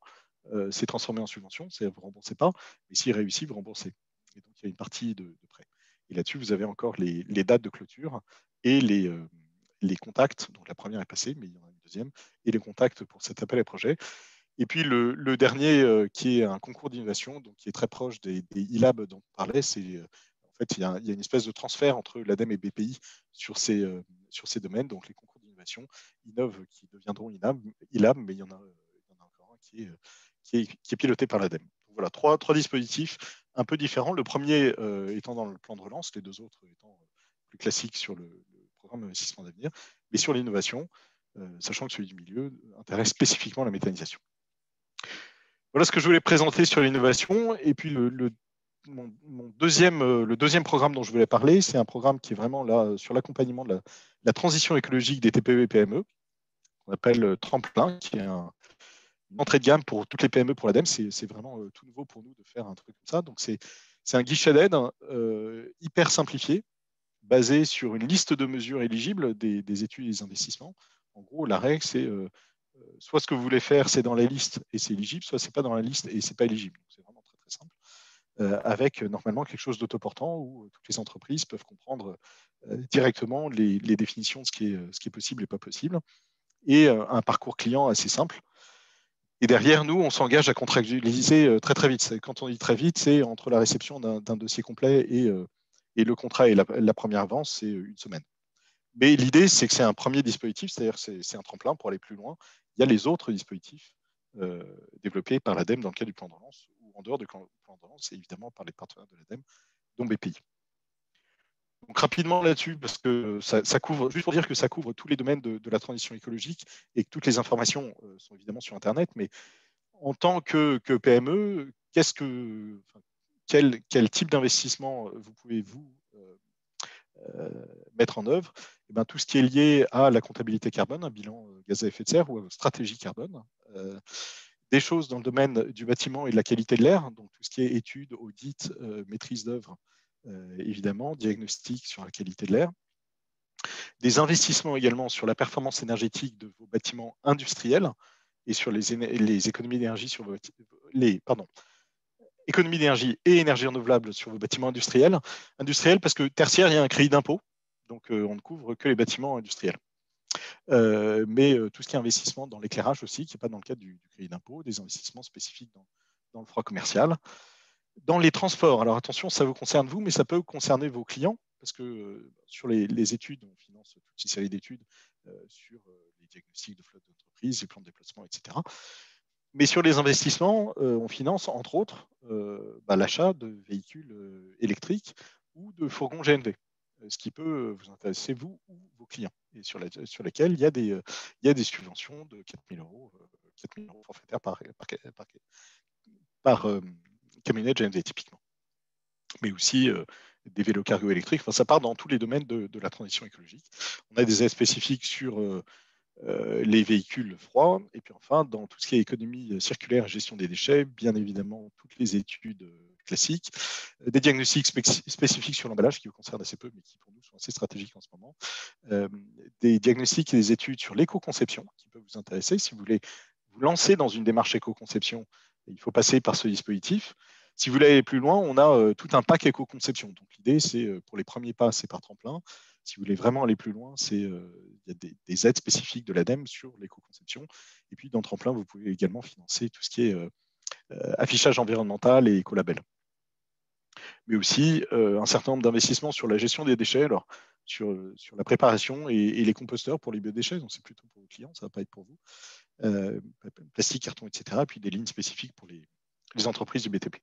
c'est transformé en subvention, c'est vous ne remboursez pas, mais s'il réussit, vous remboursez. Et donc, il y a une partie de prêt. Et là-dessus, vous avez encore les dates de clôture et les contacts. Donc, la première est passée, mais il y en a une deuxième, et les contacts pour cet appel à projet. Et puis, le dernier, qui est un concours d'innovation, donc qui est très proche des e-labs dont on parlait, c'est en fait, il y a une espèce de transfert entre l'ADEME et BPI sur ces domaines. Donc, les concours d'innovation innovent qui deviendront e-lab, mais il y en a encore un qui est piloté par l'ADEME. voilà, trois dispositifs un peu différents. Le premier étant dans le plan de relance, les deux autres étant plus classiques sur le programme d'investissement d'avenir, mais sur l'innovation, sachant que celui du milieu intéresse spécifiquement la méthanisation. Voilà ce que je voulais présenter sur l'innovation. Et puis le deuxième programme dont je voulais parler, c'est un programme qui est vraiment là sur l'accompagnement de la transition écologique des TPE et PME, qu'on appelle Tremplin, qui est une entrée de gamme pour toutes les PME pour l'ADEME. C'est vraiment tout nouveau pour nous de faire un truc comme ça. Donc c'est un guichet d'aide hyper simplifié, basé sur une liste de mesures éligibles des études et des investissements. En gros, la règle, c'est soit ce que vous voulez faire, c'est dans la liste et c'est éligible, soit c'est pas dans la liste et c'est pas éligible. C'est vraiment très très simple. Avec normalement quelque chose d'autoportant où toutes les entreprises peuvent comprendre directement les définitions de ce qui est possible et pas possible, et un parcours client assez simple. Et derrière, nous, on s'engage à contractualiser très très vite. Quand on dit très vite, c'est entre la réception d'un dossier complet et le contrat et la première avance, c'est une semaine. Mais l'idée, c'est que c'est un premier dispositif, c'est-à-dire c'est un tremplin pour aller plus loin. Il y a les autres dispositifs développés par l'ADEME dans le cadre du plan de relance, ou en dehors du plan de relance, et évidemment par les partenaires de l'ADEME, dont BPI. Donc rapidement là-dessus, parce que ça couvre, juste pour dire que ça couvre tous les domaines de la transition écologique et que toutes les informations sont évidemment sur Internet, mais en tant que PME, quel type d'investissement vous pouvez mettre en œuvre? Et bien, tout ce qui est lié à la comptabilité carbone, un bilan gaz à effet de serre ou stratégie carbone, des choses dans le domaine du bâtiment et de la qualité de l'air, donc tout ce qui est études, audit, maîtrise d'œuvre, évidemment, diagnostic sur la qualité de l'air. Des investissements également sur la performance énergétique de vos bâtiments industriels et sur les économies d'énergie sur économie d'énergie et énergie renouvelable sur vos bâtiments industriels. Industriels parce que tertiaire, il y a un crédit d'impôt, donc on ne couvre que les bâtiments industriels. Mais tout ce qui est investissement dans l'éclairage aussi, qui n'est pas dans le cadre du crédit d'impôt, des investissements spécifiques dans le froid commercial. Dans les transports, alors attention, ça vous concerne vous, mais ça peut concerner vos clients, parce que sur les études, on finance toute une série d'études sur les diagnostics de flotte d'entreprise, les plans de déplacement, etc. Mais sur les investissements, on finance entre autres l'achat de véhicules électriques ou de fourgons GNV, ce qui peut vous intéresser vous ou vos clients, et sur lesquels il y a des subventions de 4 000 euros forfaitaires par camionnette GNV typiquement. Mais aussi des vélos cargo électriques. Enfin, ça part dans tous les domaines de la transition écologique. On a des aides spécifiques sur les véhicules froids, et puis enfin, dans tout ce qui est économie circulaire et gestion des déchets, bien évidemment, toutes les études classiques, des diagnostics spécifiques sur l'emballage qui vous concernent assez peu, mais qui pour nous sont assez stratégiques en ce moment, des diagnostics et des études sur l'éco-conception qui peuvent vous intéresser. Si vous voulez vous lancer dans une démarche éco-conception, il faut passer par ce dispositif. Si vous voulez aller plus loin, on a tout un pack éco-conception. Donc l'idée, c'est pour les premiers pas, c'est par tremplin. Si vous voulez vraiment aller plus loin, il y a des aides spécifiques de l'ADEME sur l'éco-conception. Et puis dans tremplin, vous pouvez également financer tout ce qui est affichage environnemental et écolabel. Mais aussi un certain nombre d'investissements sur la gestion des déchets, alors sur la préparation et les composteurs pour les biodéchets. Donc c'est plutôt pour vos clients, ça ne va pas être pour vous. Plastique, carton, etc. Et puis des lignes spécifiques pour les entreprises du BTP.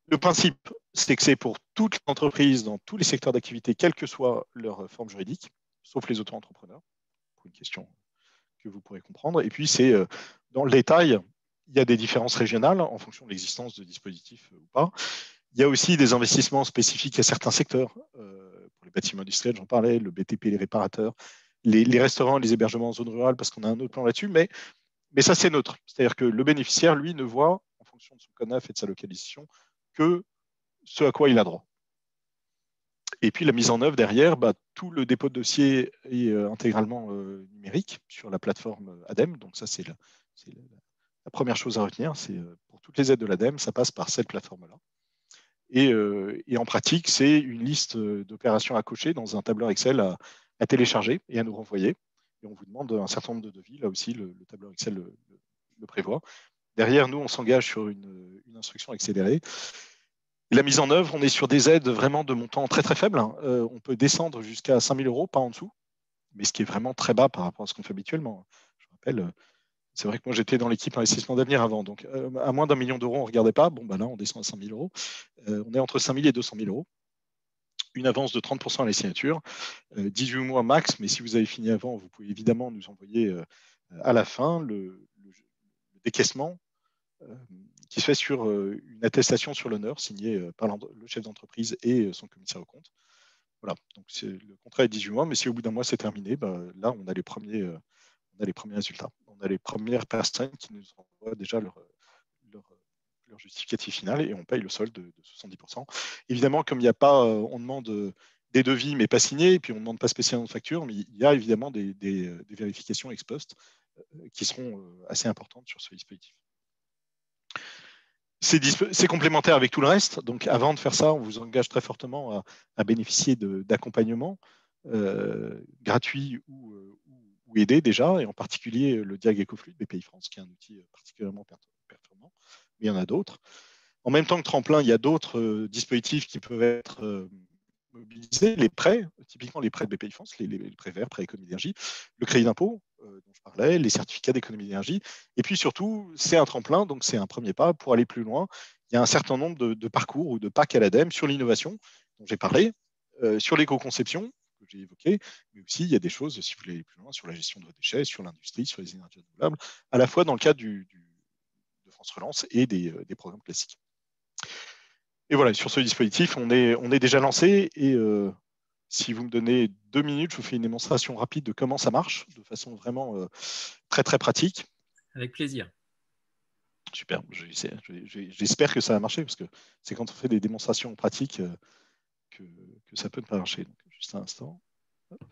Le principe, c'est que c'est pour toutes les entreprises dans tous les secteurs d'activité, quelle que soit leur forme juridique, sauf les auto-entrepreneurs, pour une question que vous pourrez comprendre. Et puis, c'est dans le détail, il y a des différences régionales en fonction de l'existence de dispositifs ou pas. Il y a aussi des investissements spécifiques à certains secteurs. Pour les bâtiments industriels, j'en parlais, le BTP, les réparateurs, les restaurants, les hébergements en zone rurale, parce qu'on a un autre plan là-dessus. Mais ça, c'est neutre. C'est-à-dire que le bénéficiaire, lui, ne voit, en fonction de son CONAF et de sa localisation, que ce à quoi il a droit. Et puis la mise en œuvre derrière, tout le dépôt de dossier est intégralement numérique sur la plateforme ADEME. Donc ça, c'est la première chose à retenir. C'est pour toutes les aides de l'ADEME, ça passe par cette plateforme-là. Et en pratique, c'est une liste d'opérations à cocher dans un tableur Excel à télécharger et à nous renvoyer. Et on vous demande un certain nombre de devis. Là aussi, le tableur Excel le prévoit. Derrière, nous, on s'engage sur une instruction accélérée. Et la mise en œuvre, on est sur des aides vraiment de montant très très faible. On peut descendre jusqu'à 5 000 euros, pas en dessous, mais ce qui est vraiment très bas par rapport à ce qu'on fait habituellement. Je rappelle, C'est vrai que moi, j'étais dans l'équipe investissement d'avenir avant. Donc, à moins d'1 million d'euros, on ne regardait pas. Bon, là, on descend à 5 000 euros. On est entre 5 000 et 200 000 euros. Une avance de 30% à la signature, 18 mois max. Mais si vous avez fini avant, vous pouvez évidemment nous envoyer à la fin le décaissement qui se fait sur une attestation sur l'honneur signée par le chef d'entreprise et son commissaire aux comptes. Voilà, donc le contrat est 18 mois, mais si au bout d'un mois c'est terminé, là on a les premiers résultats. On a les premières personnes qui nous envoient déjà leur justificatif final et on paye le solde de 70%. Évidemment, comme il n'y a pas, on demande des devis mais pas signés, et puis on ne demande pas spécialement de facture, mais il y a évidemment des vérifications ex post qui seront assez importantes sur ce dispositif. C'est complémentaire avec tout le reste. Donc, avant de faire ça, on vous engage très fortement à bénéficier d'accompagnement gratuit ou aidé déjà, et en particulier le Diag EcoFluid BPI-France, qui est un outil particulièrement performant. Mais il y en a d'autres. En même temps que Tremplin, il y a d'autres dispositifs qui peuvent être mobilisés. Les prêts, typiquement les prêts de BPI-France, les prêts verts, prêts économie d'énergie, le crédit d'impôt dont je parlais, les certificats d'économie d'énergie. Et puis surtout, c'est un tremplin, donc c'est un premier pas pour aller plus loin. Il y a un certain nombre de parcours ou de packs à l'ADEME sur l'innovation, dont j'ai parlé, sur l'éco-conception, que j'ai évoqué, mais aussi il y a des choses, si vous voulez aller plus loin, sur la gestion de vos déchets, sur l'industrie, sur les énergies renouvelables, à la fois dans le cadre de France Relance et des programmes classiques. Et voilà, sur ce dispositif, on est déjà lancé et si vous me donnez 2 minutes, je vous fais une démonstration rapide de comment ça marche, de façon vraiment très, très pratique. Avec plaisir. Super, j'espère que ça va marcher, parce que c'est quand on fait des démonstrations pratiques que ça peut ne pas marcher. Donc, juste un instant. Hop.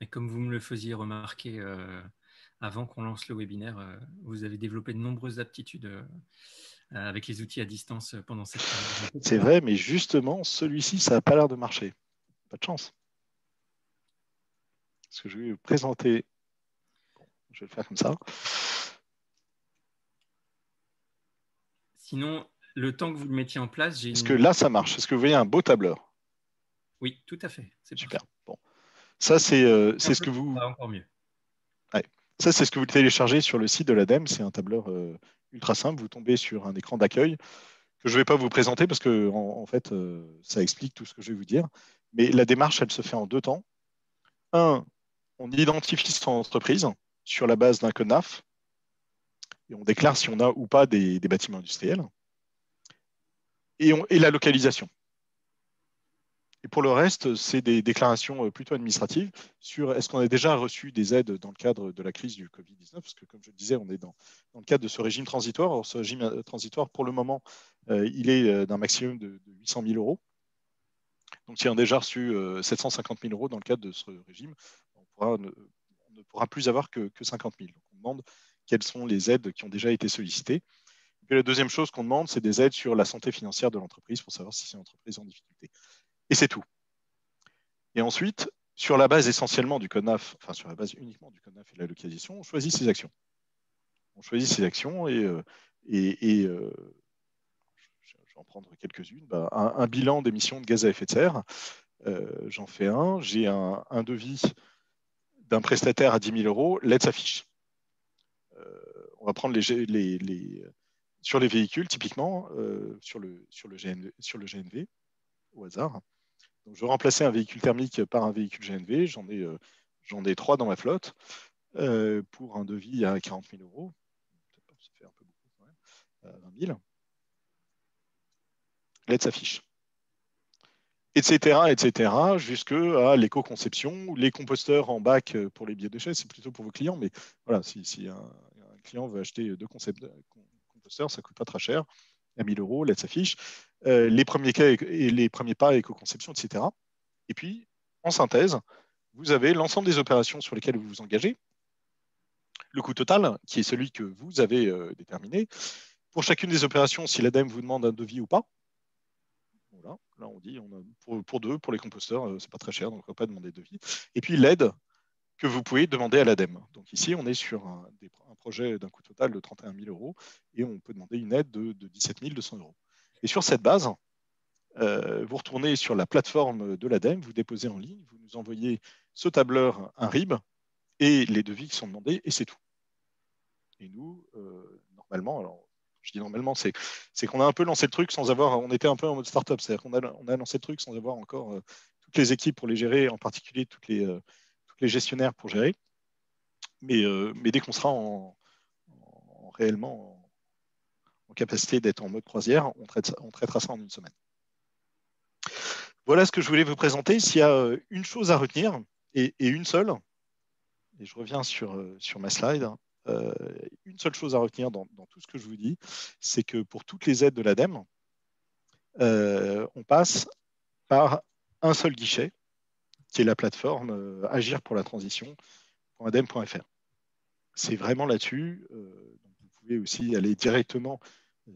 Et comme vous me le faisiez remarquer avant qu'on lance le webinaire, vous avez développé de nombreuses aptitudes avec les outils à distance pendant cette période. C'est vrai, mais justement, celui-ci, ça n'a pas l'air de marcher. Pas de chance. Parce que je vais vous présenter. Bon, je vais le faire comme ça. Sinon, le temps que vous le mettiez en place, Est-ce que là, ça marche? Est-ce que vous voyez un beau tableur? Oui, tout à fait. Super. Bon. Ça, c'est ce que vous. Encore mieux. Ouais. Ça, c'est ce que vous téléchargez sur le site de l'ADEME. C'est un tableur ultra simple. Vous tombez sur un écran d'accueil que je ne vais pas vous présenter parce que en fait, ça explique tout ce que je vais vous dire. Mais la démarche, elle se fait en 2 temps. Un, on identifie son entreprise sur la base d'un code NAF et on déclare si on a ou pas des bâtiments industriels et la localisation. Et pour le reste, c'est des déclarations plutôt administratives sur est-ce qu'on a déjà reçu des aides dans le cadre de la crise du Covid-19, parce que comme je le disais, on est dans le cadre de ce régime transitoire. Alors, ce régime transitoire, pour le moment, il est d'un maximum de 800 000 euros. Donc, si on a déjà reçu 750 000 euros dans le cadre de ce régime, on ne pourra plus avoir que 50 000. Donc, on demande quelles sont les aides qui ont déjà été sollicitées. Et puis, la deuxième chose qu'on demande, c'est des aides sur la santé financière de l'entreprise pour savoir si c'est une entreprise en difficulté. Et c'est tout. Et ensuite, sur la base essentiellement du code NAF, enfin sur la base uniquement du code NAF et de la localisation, on choisit ses actions. On choisit ses actions et je vais en prendre quelques-unes. Un bilan d'émissions de gaz à effet de serre, j'en fais un. J'ai un devis d'un prestataire à 10 000 euros, l'aide s'affiche. On va prendre sur les véhicules, typiquement, sur le GNV, au hasard. Donc, je vais remplacer un véhicule thermique par un véhicule GNV. J'en ai 3 dans ma flotte pour un devis à 40 000 euros. Ça fait un peu beaucoup quand même, 20 000. L'aide s'affiche. Etc., jusqu'à l'éco-conception, les composteurs en bac pour les biodéchets, c'est plutôt pour vos clients, mais voilà, si un client veut acheter 2 composteurs, ça ne coûte pas très cher, à 1 000 euros, l'aide s'affiche. Les premiers cas et les premiers pas éco-conception, etc. Et puis, en synthèse, vous avez l'ensemble des opérations sur lesquelles vous vous engagez, le coût total, qui est celui que vous avez déterminé. Pour chacune des opérations, si l'ADEME vous demande un devis ou pas, voilà, là on dit pour 2, pour les composteurs, c'est pas très cher, donc on ne va pas demander de devis. Et puis l'aide que vous pouvez demander à l'ADEME. Donc ici, on est sur un projet d'un coût total de 31 000 euros et on peut demander une aide de 17 200 euros. Et sur cette base, vous retournez sur la plateforme de l'ADEME, vous déposez en ligne, vous nous envoyez ce tableur, un RIB, et les devis qui sont demandés, et c'est tout. Et nous, normalement, alors je dis normalement, c'est qu'on a un peu lancé le truc sans avoir, on était un peu en mode startup, c'est-à-dire qu'on a lancé le truc sans avoir encore toutes les équipes pour les gérer, en particulier toutes les gestionnaires pour gérer. Mais dès qu'on sera réellement en capacité d'être en mode croisière, on traitera ça en une semaine. Voilà ce que je voulais vous présenter. S'il y a une chose à retenir, et une seule, et je reviens sur ma slide, une seule chose à retenir dans tout ce que je vous dis, c'est que pour toutes les aides de l'ADEME, on passe par un seul guichet, qui est la plateforme Agir pour la transition.adem.fr. C'est vraiment là-dessus. Vous pouvez aussi aller directement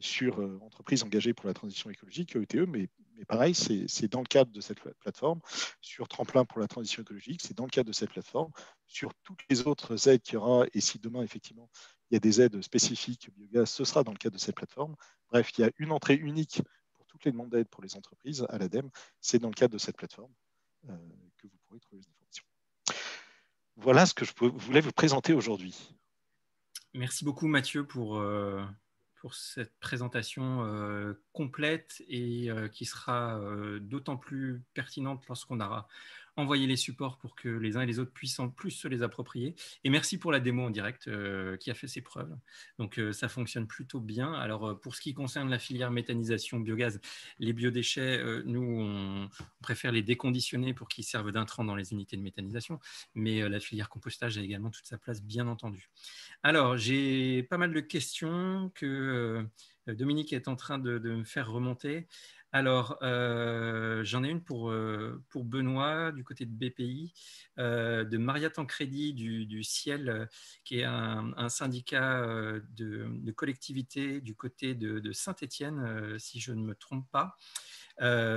sur entreprises engagées pour la transition écologique, ETE, mais pareil, c'est dans le cadre de cette plateforme, sur Tremplin pour la transition écologique, c'est dans le cadre de cette plateforme, sur toutes les autres aides qu'il y aura, et si demain, effectivement, il y a des aides spécifiques biogaz, ce sera dans le cadre de cette plateforme. Bref, il y a une entrée unique pour toutes les demandes d'aide pour les entreprises à l'ADEME, c'est dans le cadre de cette plateforme que vous pourrez trouver les informations. Voilà ce que je voulais vous présenter aujourd'hui. Merci beaucoup Mathieu pour cette présentation complète et qui sera d'autant plus pertinente lorsqu'on aura envoyé les supports pour que les uns et les autres puissent en plus se les approprier. Et merci pour la démo en direct qui a fait ses preuves. Donc ça fonctionne plutôt bien. Alors pour ce qui concerne la filière méthanisation biogaz, les biodéchets, nous on préfère les déconditionner pour qu'ils servent d'intrants dans les unités de méthanisation, mais la filière compostage a également toute sa place, bien entendu. Alors, j'ai pas mal de questions que Dominique est en train de me faire remonter. Alors, j'en ai une pour Benoît, du côté de BPI, de Maria Tancredi du Ciel, qui est un syndicat de collectivité du côté de Saint-Étienne, si je ne me trompe pas,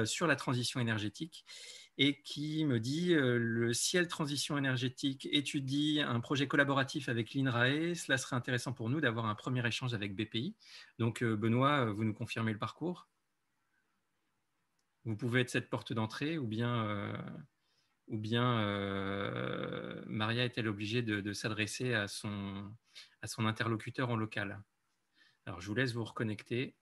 sur la transition énergétique, et qui me dit le Ciel Transition énergétique étudie un projet collaboratif avec l'INRAE. Cela serait intéressant pour nous d'avoir un premier échange avec BPI. Donc, Benoît, vous nous confirmez le parcours? Vous pouvez être cette porte d'entrée, ou bien Maria est-elle obligée de s'adresser à son interlocuteur en local? Alors, je vous laisse vous reconnecter.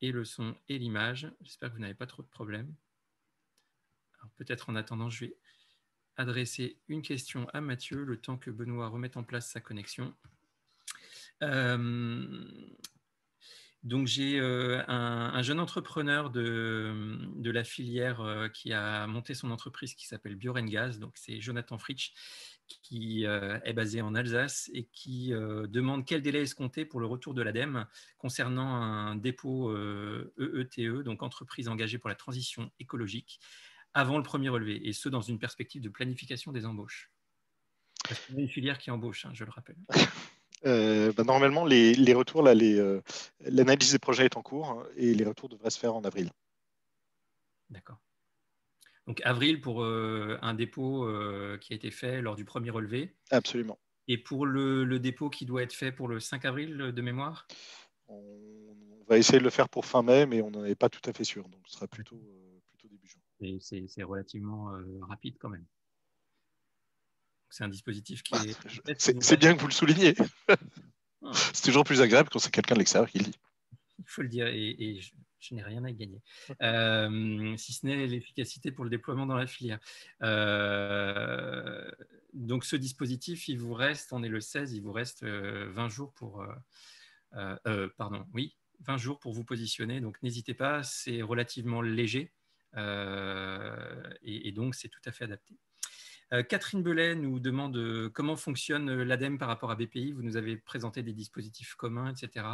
Et le son et l'image. J'espère que vous n'avez pas trop de problèmes. Peut-être en attendant, je vais adresser une question à Mathieu, le temps que Benoît remette en place sa connexion. Donc, j'ai un jeune entrepreneur de la filière qui a monté son entreprise qui s'appelle Biorengaz. Donc, c'est Jonathan Fritsch qui est basé en Alsace et qui demande quel délai escompté pour le retour de l'ADEME concernant un dépôt EETE, donc entreprise engagée pour la transition écologique, avant le premier relevé, et ce, dans une perspective de planification des embauches. Parce qu'on a une filière qui embauche, je le rappelle. Normalement, les retours, l'analyse des projets est en cours et les retours devraient se faire en avril. D'accord. Donc avril pour un dépôt qui a été fait lors du premier relevé. Absolument. Et pour le dépôt qui doit être fait pour le 5 avril de mémoire? On va essayer de le faire pour fin mai, mais on n'en est pas tout à fait sûr. Donc ce sera plutôt début juin. Et c'est relativement rapide quand même. C'est un dispositif qui est... C'est bien que vous le souligniez. C'est toujours plus agréable quand c'est quelqu'un de l'extérieur qui le dit. Il faut le dire, et je n'ai rien à y gagner, si ce n'est l'efficacité pour le déploiement dans la filière. Donc ce dispositif, il vous reste, on est le 16, il vous reste 20 jours pour... 20 jours pour vous positionner. Donc n'hésitez pas, c'est relativement léger et donc c'est tout à fait adapté. Catherine Belay nous demande comment fonctionne l'ADEME par rapport à BPI. Vous nous avez présenté des dispositifs communs, etc.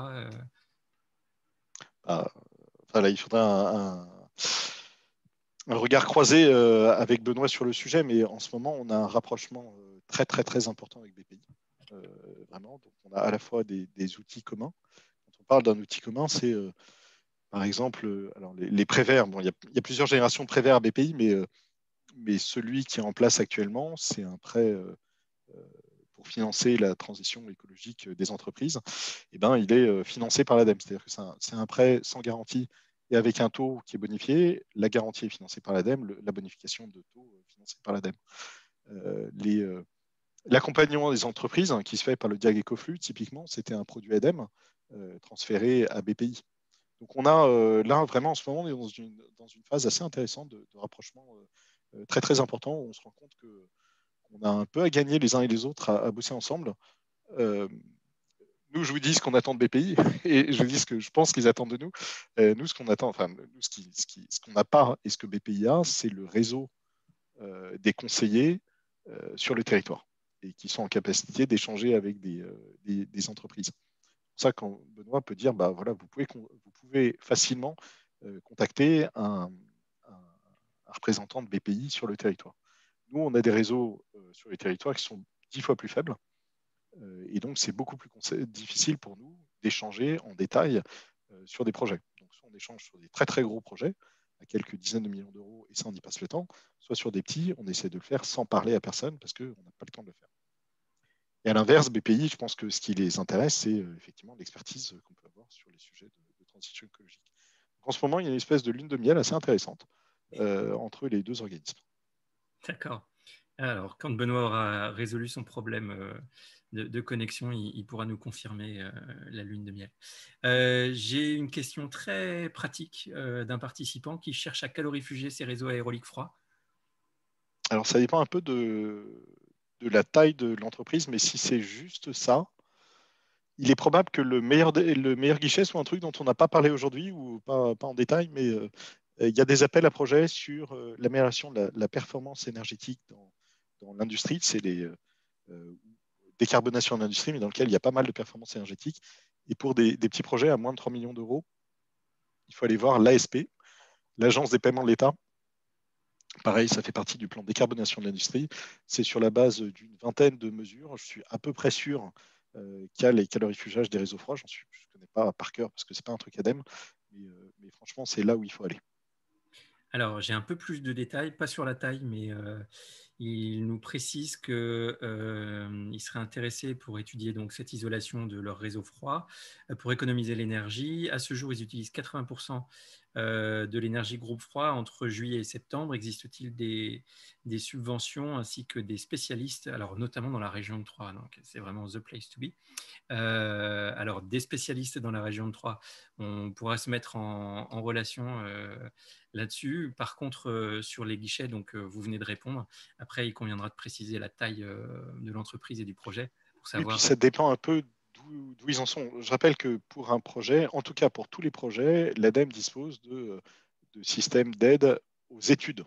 Voilà, il faudrait un regard croisé avec Benoît sur le sujet, mais en ce moment, on a un rapprochement très, très, très important avec BPI. Vraiment, donc on a à la fois des outils communs. Quand on parle d'un outil commun, c'est par exemple alors les prêts verts. Bon, il y a plusieurs générations de prêts verts à BPI, mais celui qui est en place actuellement, c'est un prêt pour financer la transition écologique des entreprises. Et ben, il est financé par l'ADEME. C'est-à-dire que c'est un prêt sans garantie et avec un taux qui est bonifié. La garantie est financée par l'ADEME, la bonification de taux financée par l'ADEME. L'accompagnement des entreprises qui se fait par le Diag Ecoflux, typiquement, c'était un produit ADEME transféré à BPI. Donc on a là vraiment en ce moment, on est dans une phase assez intéressante de rapprochement très très important où on se rend compte qu'on a un peu à gagner les uns et les autres à bosser ensemble. Nous, je vous dis ce qu'on attend de BPI et je vous dis ce que je pense qu'ils attendent de nous. Nous, ce qu'on attend, enfin, nous, ce qu'on n'a pas et ce que BPI a, c'est le réseau des conseillers sur le territoire et qui sont en capacité d'échanger avec des entreprises. C'est pour ça quand Benoît peut dire, bah, voilà, vous pouvez facilement contacter un représentant de BPI sur le territoire. Nous, on a des réseaux sur les territoires qui sont 10 fois plus faibles. Et donc, c'est beaucoup plus difficile pour nous d'échanger en détail sur des projets. Donc, soit on échange sur des très très gros projets à quelques dizaines de millions d'euros et ça, on y passe le temps, soit sur des petits, on essaie de le faire sans parler à personne parce qu'on n'a pas le temps de le faire. Et à l'inverse, BPI, je pense que ce qui les intéresse, c'est effectivement l'expertise qu'on peut avoir sur les sujets de transition écologique. Donc, en ce moment, il y a une espèce de lune de miel assez intéressante entre les deux organismes. D'accord. Alors, quand Benoît aura résolu son problème de connexion, il pourra nous confirmer la lune de miel. J'ai une question très pratique d'un participant qui cherche à calorifuger ses réseaux aéroliques froids. Alors, ça dépend un peu de la taille de l'entreprise, mais si c'est juste ça, il est probable que le meilleur guichet soit un truc dont on n'a pas parlé aujourd'hui ou pas en détail, mais il y a des appels à projets sur l'amélioration de la performance énergétique dans l'industrie. C'est les décarbonation de l'industrie, mais dans lequel il y a pas mal de performance énergétique. Et pour des petits projets à moins de 3 millions d'euros, il faut aller voir l'ASP, l'Agence des paiements de l'État. Pareil, ça fait partie du plan décarbonation de l'industrie. C'est sur la base d'une vingtaine de mesures. Je suis à peu près sûr qu'il y a les calorifugages des réseaux froids. Je ne connais pas par cœur parce que ce n'est pas un truc ADEME. Mais franchement, c'est là où il faut aller. Alors, j'ai un peu plus de détails, pas sur la taille, mais il nous précise qu'il serait intéressé pour étudier donc, cette isolation de leur réseau froid, pour économiser l'énergie. À ce jour, ils utilisent 80% de l'énergie groupe froid entre juillet et septembre. Existe-t-il des subventions ainsi que des spécialistes, alors notamment dans la région de Troyes, donc c'est vraiment the place to be. Alors, des spécialistes dans la région de Troyes, on pourra se mettre en relation là-dessus. Par contre, sur les guichets, donc vous venez de répondre. Après, il conviendra de préciser la taille de l'entreprise et du projet pour savoir. Et puis ça dépend un peu d'où ils en sont. Je rappelle que pour un projet, en tout cas pour tous les projets, l'ADEME dispose de systèmes d'aide aux études.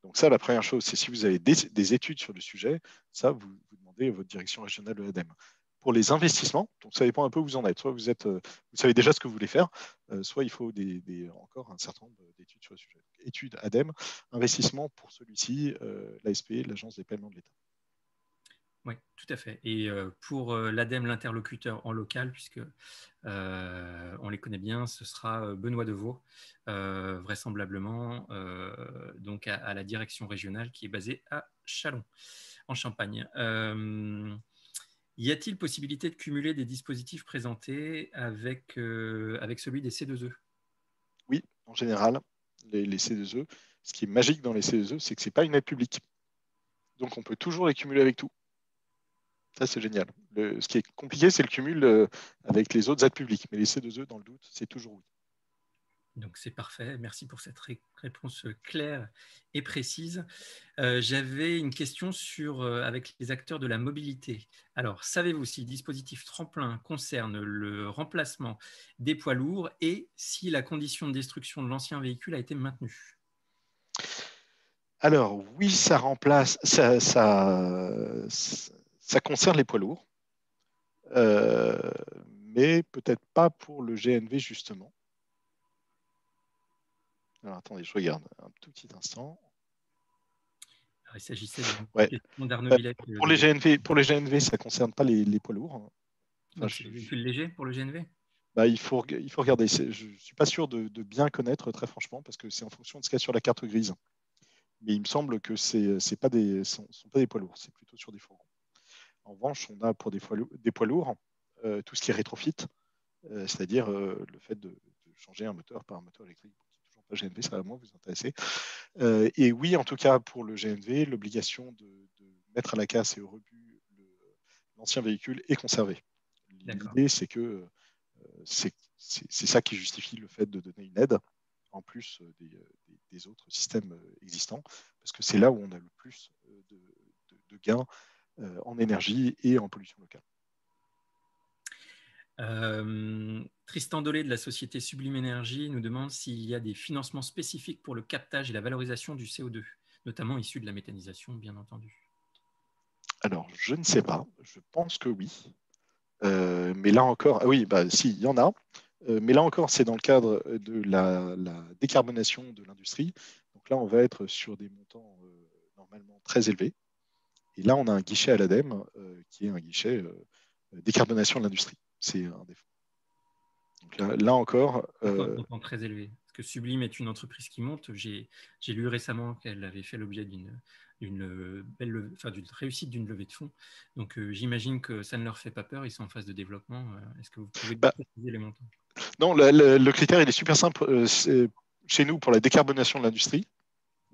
Donc ça, la première chose, c'est si vous avez des études sur le sujet, ça, vous demandez à votre direction régionale de l'ADEME. Pour les investissements, donc ça dépend un peu où vous en êtes. Soit vous savez déjà ce que vous voulez faire, soit il faut encore un certain nombre d'études sur le sujet. Donc, études ADEME, investissement pour celui-ci, l'ASP, l'Agence des paiements de l'État. Oui, tout à fait. Et pour l'ADEME, l'interlocuteur en local, puisque on les connaît bien, ce sera Benoît Deveau, vraisemblablement donc à la direction régionale qui est basée à Châlons, en Champagne. Y a-t-il possibilité de cumuler des dispositifs présentés avec celui des C2E? Oui, en général, les C2E, ce qui est magique dans les C2E, c'est que ce n'est pas une aide publique. Donc on peut toujours les cumuler avec tout. Ça, c'est génial. Ce qui est compliqué, c'est le cumul avec les autres aides publiques. Mais les C2E, dans le doute, c'est toujours oui. Donc c'est parfait. Merci pour cette réponse claire et précise. J'avais une question avec les acteurs de la mobilité. Alors, savez-vous si le dispositif tremplin concerne le remplacement des poids lourds et si la condition de destruction de l'ancien véhicule a été maintenue? Alors, oui, ça remplace, ça concerne les poids lourds, mais peut-être pas pour le GNV, justement. Alors, attendez, je regarde un tout petit instant. Alors, il s'agissait d'une Ouais. question d'Arnaud Villette. Pour les GNV, ça ne concerne pas les poids lourds. Enfin, Donc, c'est des véhicules légers pour le GNV? il faut regarder. Je ne suis pas sûr de bien connaître, très franchement, parce que c'est en fonction de ce qu'il y a sur la carte grise. Mais il me semble que ce sont pas des poids lourds, c'est plutôt sur des fourgons. En revanche, on a pour des poids lourds tout ce qui est rétrofit, c'est-à-dire le fait de changer un moteur par un moteur électrique pour qu'il ait toujours GNV, ça va moins vous intéresser. Et oui, en tout cas, pour le GNV, l'obligation de mettre à la casse et au rebut l'ancien véhicule est conservée. L'idée, c'est que c'est ça qui justifie le fait de donner une aide, en plus des autres systèmes existants, parce que c'est là où on a le plus de gains en énergie et en pollution locale. Tristan Dolé de la société Sublime Énergie nous demande s'il y a des financements spécifiques pour le captage et la valorisation du CO2, notamment issu de la méthanisation, bien entendu. Alors, je ne sais pas. Je pense que oui. Mais là encore, oui, si, il y en a. Mais là encore, c'est dans le cadre de la décarbonation de l'industrie. Donc là, on va être sur des montants normalement très élevés. Et là, on a un guichet à l'ADEME qui est un guichet décarbonation de l'industrie. C'est un défaut. Donc là encore. Pourquoi un montant très élevé? Parce que Sublime est une entreprise qui monte. J'ai lu récemment qu'elle avait fait l'objet d'une réussite d'une levée de fonds. Donc j'imagine que ça ne leur fait pas peur. Ils sont en phase de développement. Est-ce que vous pouvez préciser les montants? Non, le critère, il est super simple. Chez nous, pour la décarbonation de l'industrie,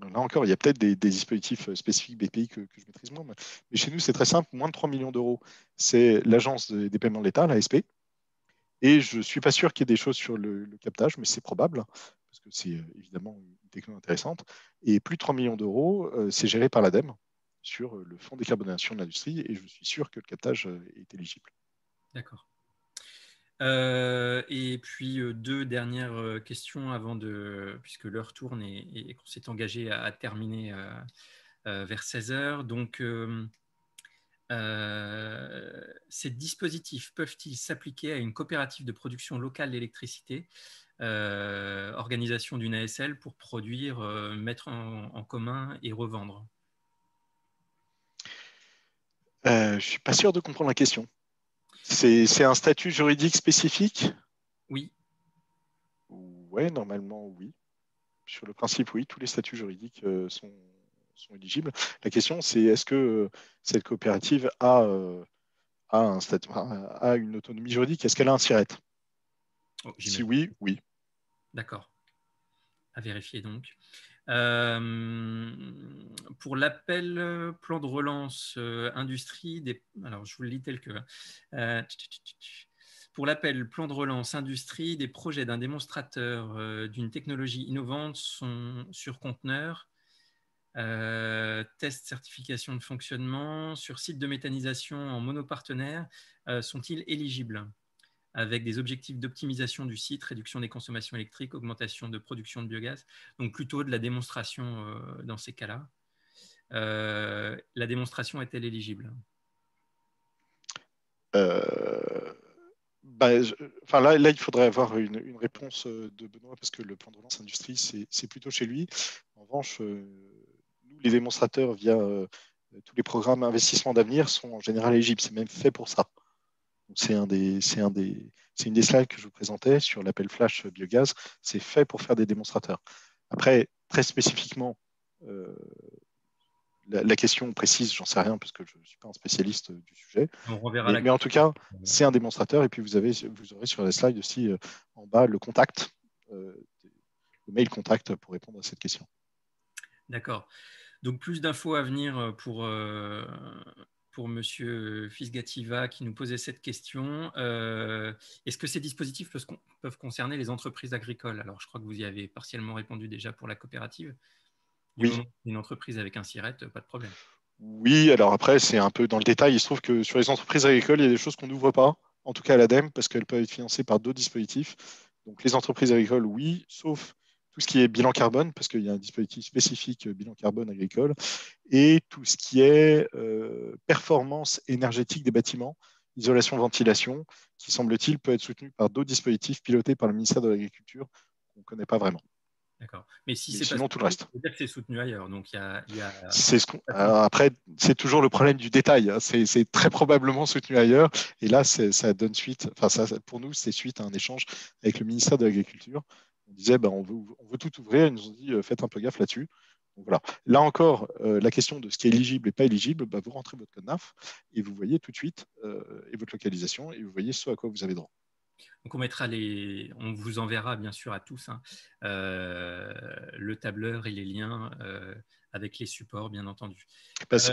là encore, il y a peut-être des dispositifs spécifiques BPI que je maîtrise moins, mais chez nous, c'est très simple. Moins de 3 millions d'euros, c'est l'agence des paiements de l'État, l'ASP. Et je ne suis pas sûr qu'il y ait des choses sur le captage, mais c'est probable, parce que c'est évidemment une techno intéressante. Et plus de 3 millions d'euros, c'est géré par l'ADEME sur le fonds décarbonation de l'industrie, et je suis sûr que le captage est éligible. D'accord. Et puis deux dernières questions avant puisque l'heure tourne et qu'on s'est engagé à terminer vers 16 heures. Donc, ces dispositifs peuvent-ils s'appliquer à une coopérative de production locale d'électricité, organisation d'une ASL pour produire, mettre en commun et revendre? Je ne suis pas sûr de comprendre la question. C'est un statut juridique spécifique? Oui. Oui, normalement, oui. Sur le principe, oui, tous les statuts juridiques sont éligibles. La question, c'est est-ce que cette coopérative a une autonomie juridique? Est-ce qu'elle a un SIRET? Si oui, oui. D'accord. À vérifier donc. Pour l'appel plan de relance industrie, alors je vous le lis tel que. Pour l'appel plan de relance industrie, des projets d'un démonstrateur d'une technologie innovante sont sur conteneur, test certification de fonctionnement, sur site de méthanisation en monopartenaire, sont-ils éligibles? Avec des objectifs d'optimisation du site, réduction des consommations électriques, augmentation de production de biogaz. Donc plutôt de la démonstration dans ces cas-là. La démonstration est-elle éligible? Là, il faudrait avoir une réponse de Benoît parce que le plan de relance industrie, c'est plutôt chez lui. En revanche, nous, les démonstrateurs via tous les programmes investissement d'avenir sont en général éligibles. C'est même fait pour ça. C'est une des slides que je vous présentais sur l'appel flash biogaz. C'est fait pour faire des démonstrateurs. Après, très spécifiquement, la question précise, j'en sais rien parce que je ne suis pas un spécialiste du sujet. Mais en tout cas, c'est un démonstrateur. Et puis, vous aurez sur la slide aussi en bas le contact, le mail contact pour répondre à cette question. D'accord. Donc, plus d'infos à venir pour Monsieur Fisgativa qui nous posait cette question. Est-ce que ces dispositifs peuvent concerner les entreprises agricoles? Alors, je crois que vous y avez partiellement répondu déjà pour la coopérative. Du moment qu'une entreprise avec un SIRET, pas de problème. Oui, alors après, c'est un peu dans le détail. Il se trouve que sur les entreprises agricoles, il y a des choses qu'on n'ouvre pas, en tout cas à l'ADEME, parce qu'elles peuvent être financées par d'autres dispositifs. Donc les entreprises agricoles, oui, sauf tout ce qui est bilan carbone, parce qu'il y a un dispositif spécifique bilan carbone agricole, et tout ce qui est performance énergétique des bâtiments, isolation, ventilation, qui semble-t-il peut être soutenu par d'autres dispositifs pilotés par le ministère de l'Agriculture qu'on ne connaît pas vraiment. D'accord. Mais si c'est sinon, tout le reste. Ça veut dire que c'est soutenu ailleurs. Donc, après, c'est toujours le problème du détail. Hein. C'est très probablement soutenu ailleurs. Et là, ça donne suite. Enfin, pour nous, c'est suite à un échange avec le ministère de l'Agriculture. On disait, on veut tout ouvrir. Ils nous ont dit, faites un peu gaffe là-dessus. Donc, voilà. Là encore, la question de ce qui est éligible et pas éligible, vous rentrez votre code NAF et vous voyez tout de suite et votre localisation et vous voyez ce à quoi vous avez droit. Donc, on vous enverra bien sûr à tous hein, le tableur et les liens avec les supports, bien entendu.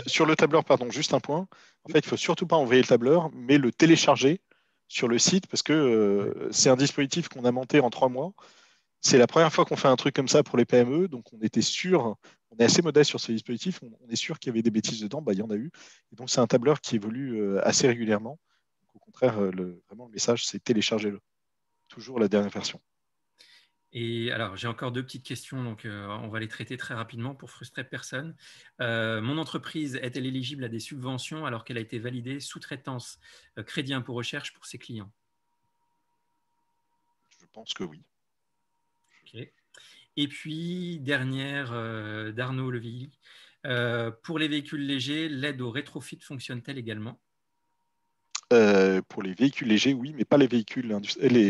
Sur le tableur, pardon, juste un point. En fait, il ne faut surtout pas envoyer le tableur, mais le télécharger sur le site parce que c'est un dispositif qu'on a monté en 3 mois. C'est la première fois qu'on fait un truc comme ça pour les PME, donc on était sûr, on est assez modeste sur ce dispositif, on est sûr qu'il y avait des bêtises dedans, bah, il y en a eu. Et donc c'est un tableur qui évolue assez régulièrement. Donc, au contraire, vraiment le message, c'est téléchargez-le. Toujours la dernière version. Et alors, j'ai encore 2 petites questions, donc on va les traiter très rapidement pour frustrer personne. Mon entreprise est-elle éligible à des subventions alors qu'elle a été validée sous-traitance crédit impôt recherche pour ses clients? Je pense que oui. Okay. Et puis, dernière d'Arnaud Levilly. Pour les véhicules légers, l'aide au rétrofit fonctionne-t-elle également? Pour les véhicules légers, oui, mais pas les véhicules,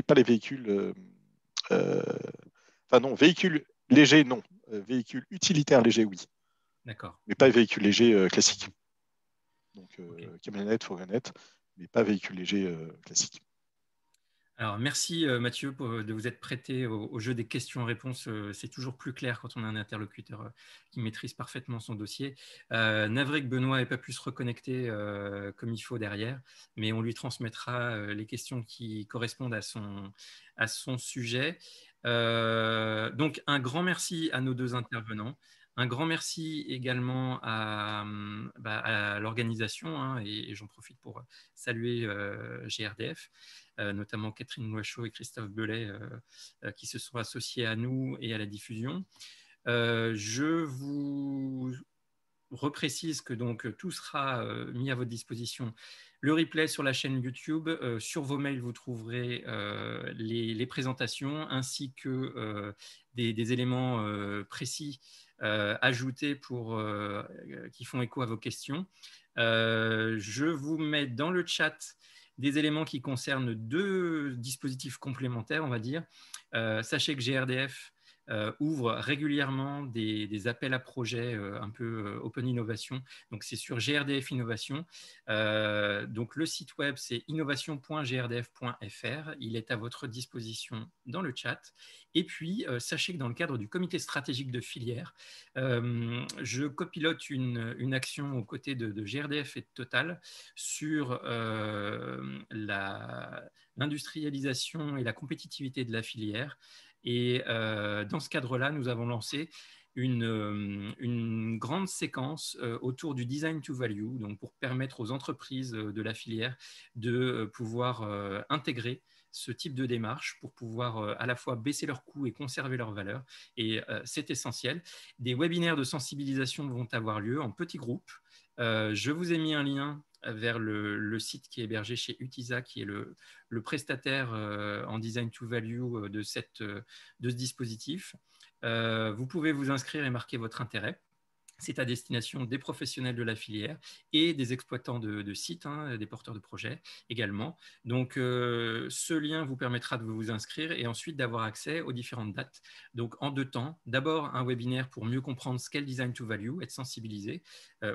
pas les véhicules. Enfin non, véhicules légers, non. Véhicules utilitaires légers, oui. D'accord. Mais pas véhicules légers classiques. Donc Okay. camionnette, fourgonnette, mais pas véhicules légers classiques. Alors, merci Mathieu de vous être prêté au jeu des questions-réponses. C'est toujours plus clair quand on a un interlocuteur qui maîtrise parfaitement son dossier. Navré que Benoît n'ait pas pu se reconnecter comme il faut derrière, mais on lui transmettra les questions qui correspondent à son sujet. Donc, un grand merci à nos 2 intervenants. Un grand merci également à l'organisation hein, et j'en profite pour saluer GRDF. Notamment Catherine Loichot et Christophe Belay qui se sont associés à nous et à la diffusion. Je vous reprécise que donc tout sera mis à votre disposition. Le replay sur la chaîne YouTube. Sur vos mails, vous trouverez les présentations ainsi que des éléments précis ajoutés qui font écho à vos questions. Je vous mets dans le chat des éléments qui concernent 2 dispositifs complémentaires, on va dire. Sachez que GRDF ouvre régulièrement des appels à projets un peu Open Innovation. Donc, c'est sur GRDF Innovation. Donc, le site web, c'est innovation.grdf.fr. Il est à votre disposition dans le chat. Et puis, sachez que dans le cadre du comité stratégique de filière, je copilote une action aux côtés de GRDF et de Total sur l'industrialisation et la compétitivité de la filière. Et dans ce cadre-là, nous avons lancé une grande séquence autour du design to value, donc pour permettre aux entreprises de la filière de pouvoir intégrer ce type de démarche pour pouvoir à la fois baisser leurs coûts et conserver leurs valeurs. Et c'est essentiel. Des webinaires de sensibilisation vont avoir lieu en petits groupes. Je vous ai mis un lien vers le site qui est hébergé chez Utisa, qui est le prestataire en design to value de ce dispositif. Vous pouvez vous inscrire et marquer votre intérêt. C'est à destination des professionnels de la filière et des exploitants de sites, hein, des porteurs de projets également. Donc, ce lien vous permettra de vous inscrire et ensuite d'avoir accès aux différentes dates. Donc, en 2 temps, d'abord un webinaire pour mieux comprendre ce qu'est le design to value, être sensibilisé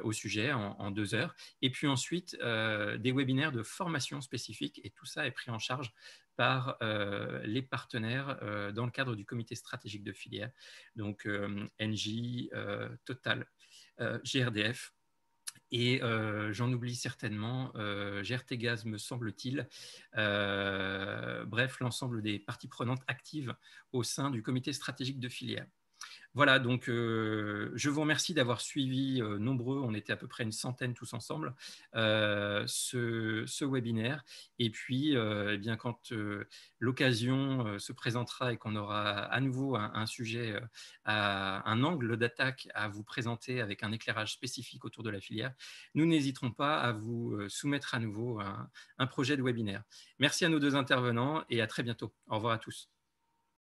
au sujet en 2 heures. Et puis ensuite, des webinaires de formation spécifique et tout ça est pris en charge par les partenaires dans le cadre du comité stratégique de filière, donc Engie, Total, GRDF et j'en oublie certainement, GRT Gaz me semble-t-il. Bref, l'ensemble des parties prenantes actives au sein du comité stratégique de filière. Voilà, donc je vous remercie d'avoir suivi nombreux, on était à peu près une centaine tous ensemble, ce webinaire. Et puis, eh bien, quand l'occasion se présentera et qu'on aura à nouveau un sujet, un angle d'attaque à vous présenter avec un éclairage spécifique autour de la filière, nous n'hésiterons pas à vous soumettre à nouveau un projet de webinaire. Merci à nos 2 intervenants et à très bientôt. Au revoir à tous.